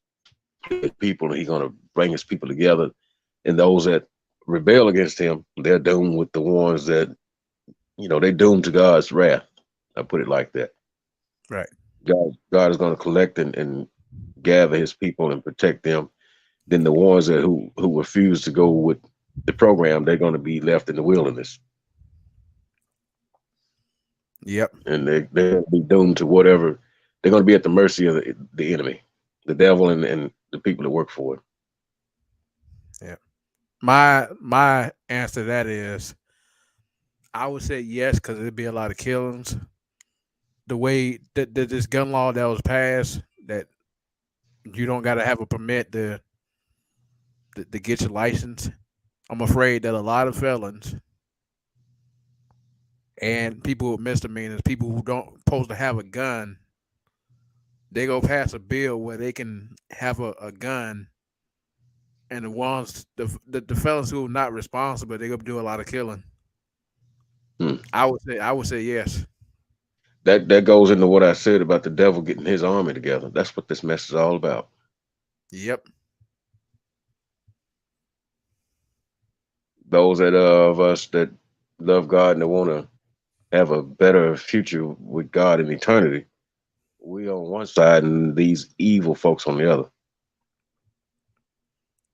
people, and He's going to bring His people together. And those that rebel against Him, they're doomed with the ones that they doomed to God's wrath. I put it like that. Right. God is going to collect and gather His people and protect them. Then the ones who refuse to go with the program, they're going to be left in the wilderness, Yep. and they're going to be doomed to whatever. They're going to be at the mercy of the enemy, the devil, and the people that work for it. Yeah. My answer to that is, I would say yes, because it'd be a lot of killings. The way that this gun law that was passed, that you don't got to have a permit to get your license. I'm afraid that a lot of felons and people with misdemeanors, people who don't supposed to have a gun, they go pass a bill where they can have a gun, and the felons who are not responsible, they go do a lot of killing. Hmm. I would say yes. That goes into what I said about the devil getting his army together. That's what this mess is all about. Yep. Those of us that love God and that want to have a better future with God in eternity, we on one side and these evil folks on the other.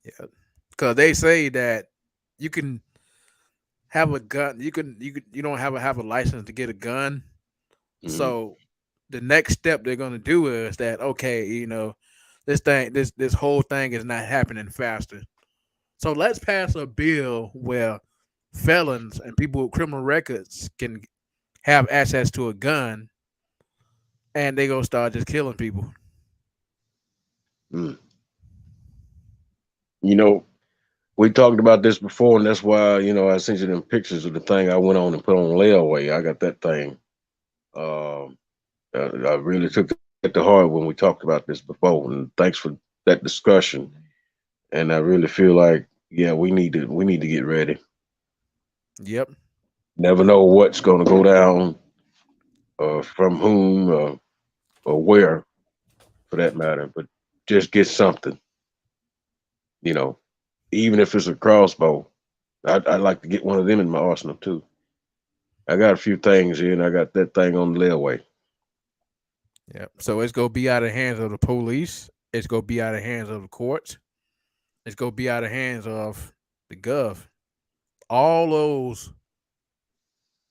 Yeah. Because they say that you can have a gun. You don't have a license to get a gun. Mhm. So the next step they're gonna do is that, okay, this whole thing is not happening faster. So let's pass a bill where felons and people with criminal records can have access to a gun, and they gonna start just killing people. Mm. We talked about this before, and that's why I sent you them pictures of the thing I went on and put on layaway. I got that thing. I really took it to heart when we talked about this before, and thanks for that discussion. And I really feel like, yeah, we need to get ready. Yep. Never know what's going to go down, from whom, or where, for that matter. But just get something, you know, even if it's a crossbow. I'd like to get one of them in my arsenal too. I got a few things here, and I got that thing on the layaway. Yeah. So it's gonna be out of the hands of the police. It's gonna be out of the hands of the courts. It's gonna be out of the hands of the gov. All those,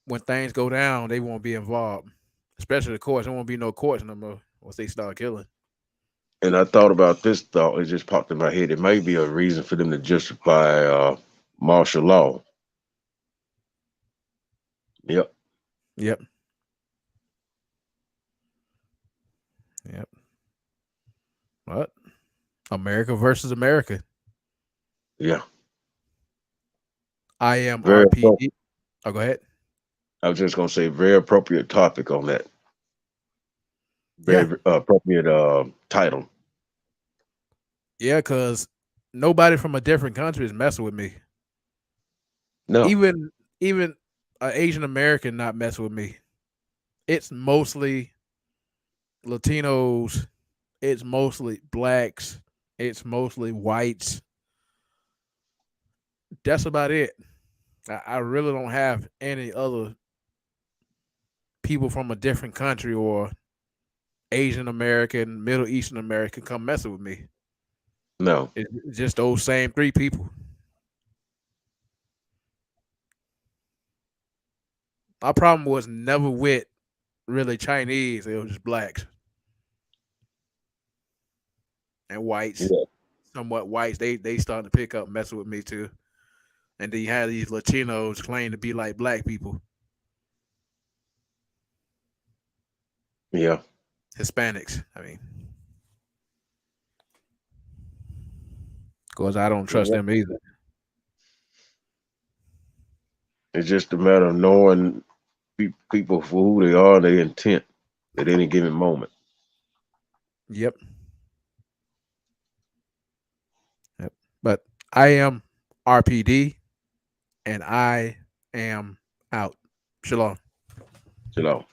when things go down, they won't be involved. Especially the courts. There won't be no courts no more once they start killing. And I thought about this thought. It just popped in my head. It may be a reason for them to justify martial law. Yep. Yep. Yep. What? America versus America. Yeah. I am Very RPD. Oh, go ahead. I was just gonna say very appropriate topic on that. Yeah. Very appropriate title. Yeah, because nobody from a different country is messing with me. No. Even an Asian American not messing with me. It's mostly Latinos. It's mostly blacks. It's mostly whites. That's about it. I really don't have any other people from a different country or Asian American, Middle Eastern American come messing with me. No. It's just those same three people. My problem was never with really Chinese. It was just blacks and whites. Yeah. Somewhat whites. They starting to pick up messing with me too. And then you have these Latinos claim to be like black people. Yeah. Hispanics. I mean, because I don't trust them either. It's just a matter of knowing people for who they are, their intent at any given moment. Yep. Yep. But I am RPD and I am out. Shalom. You know.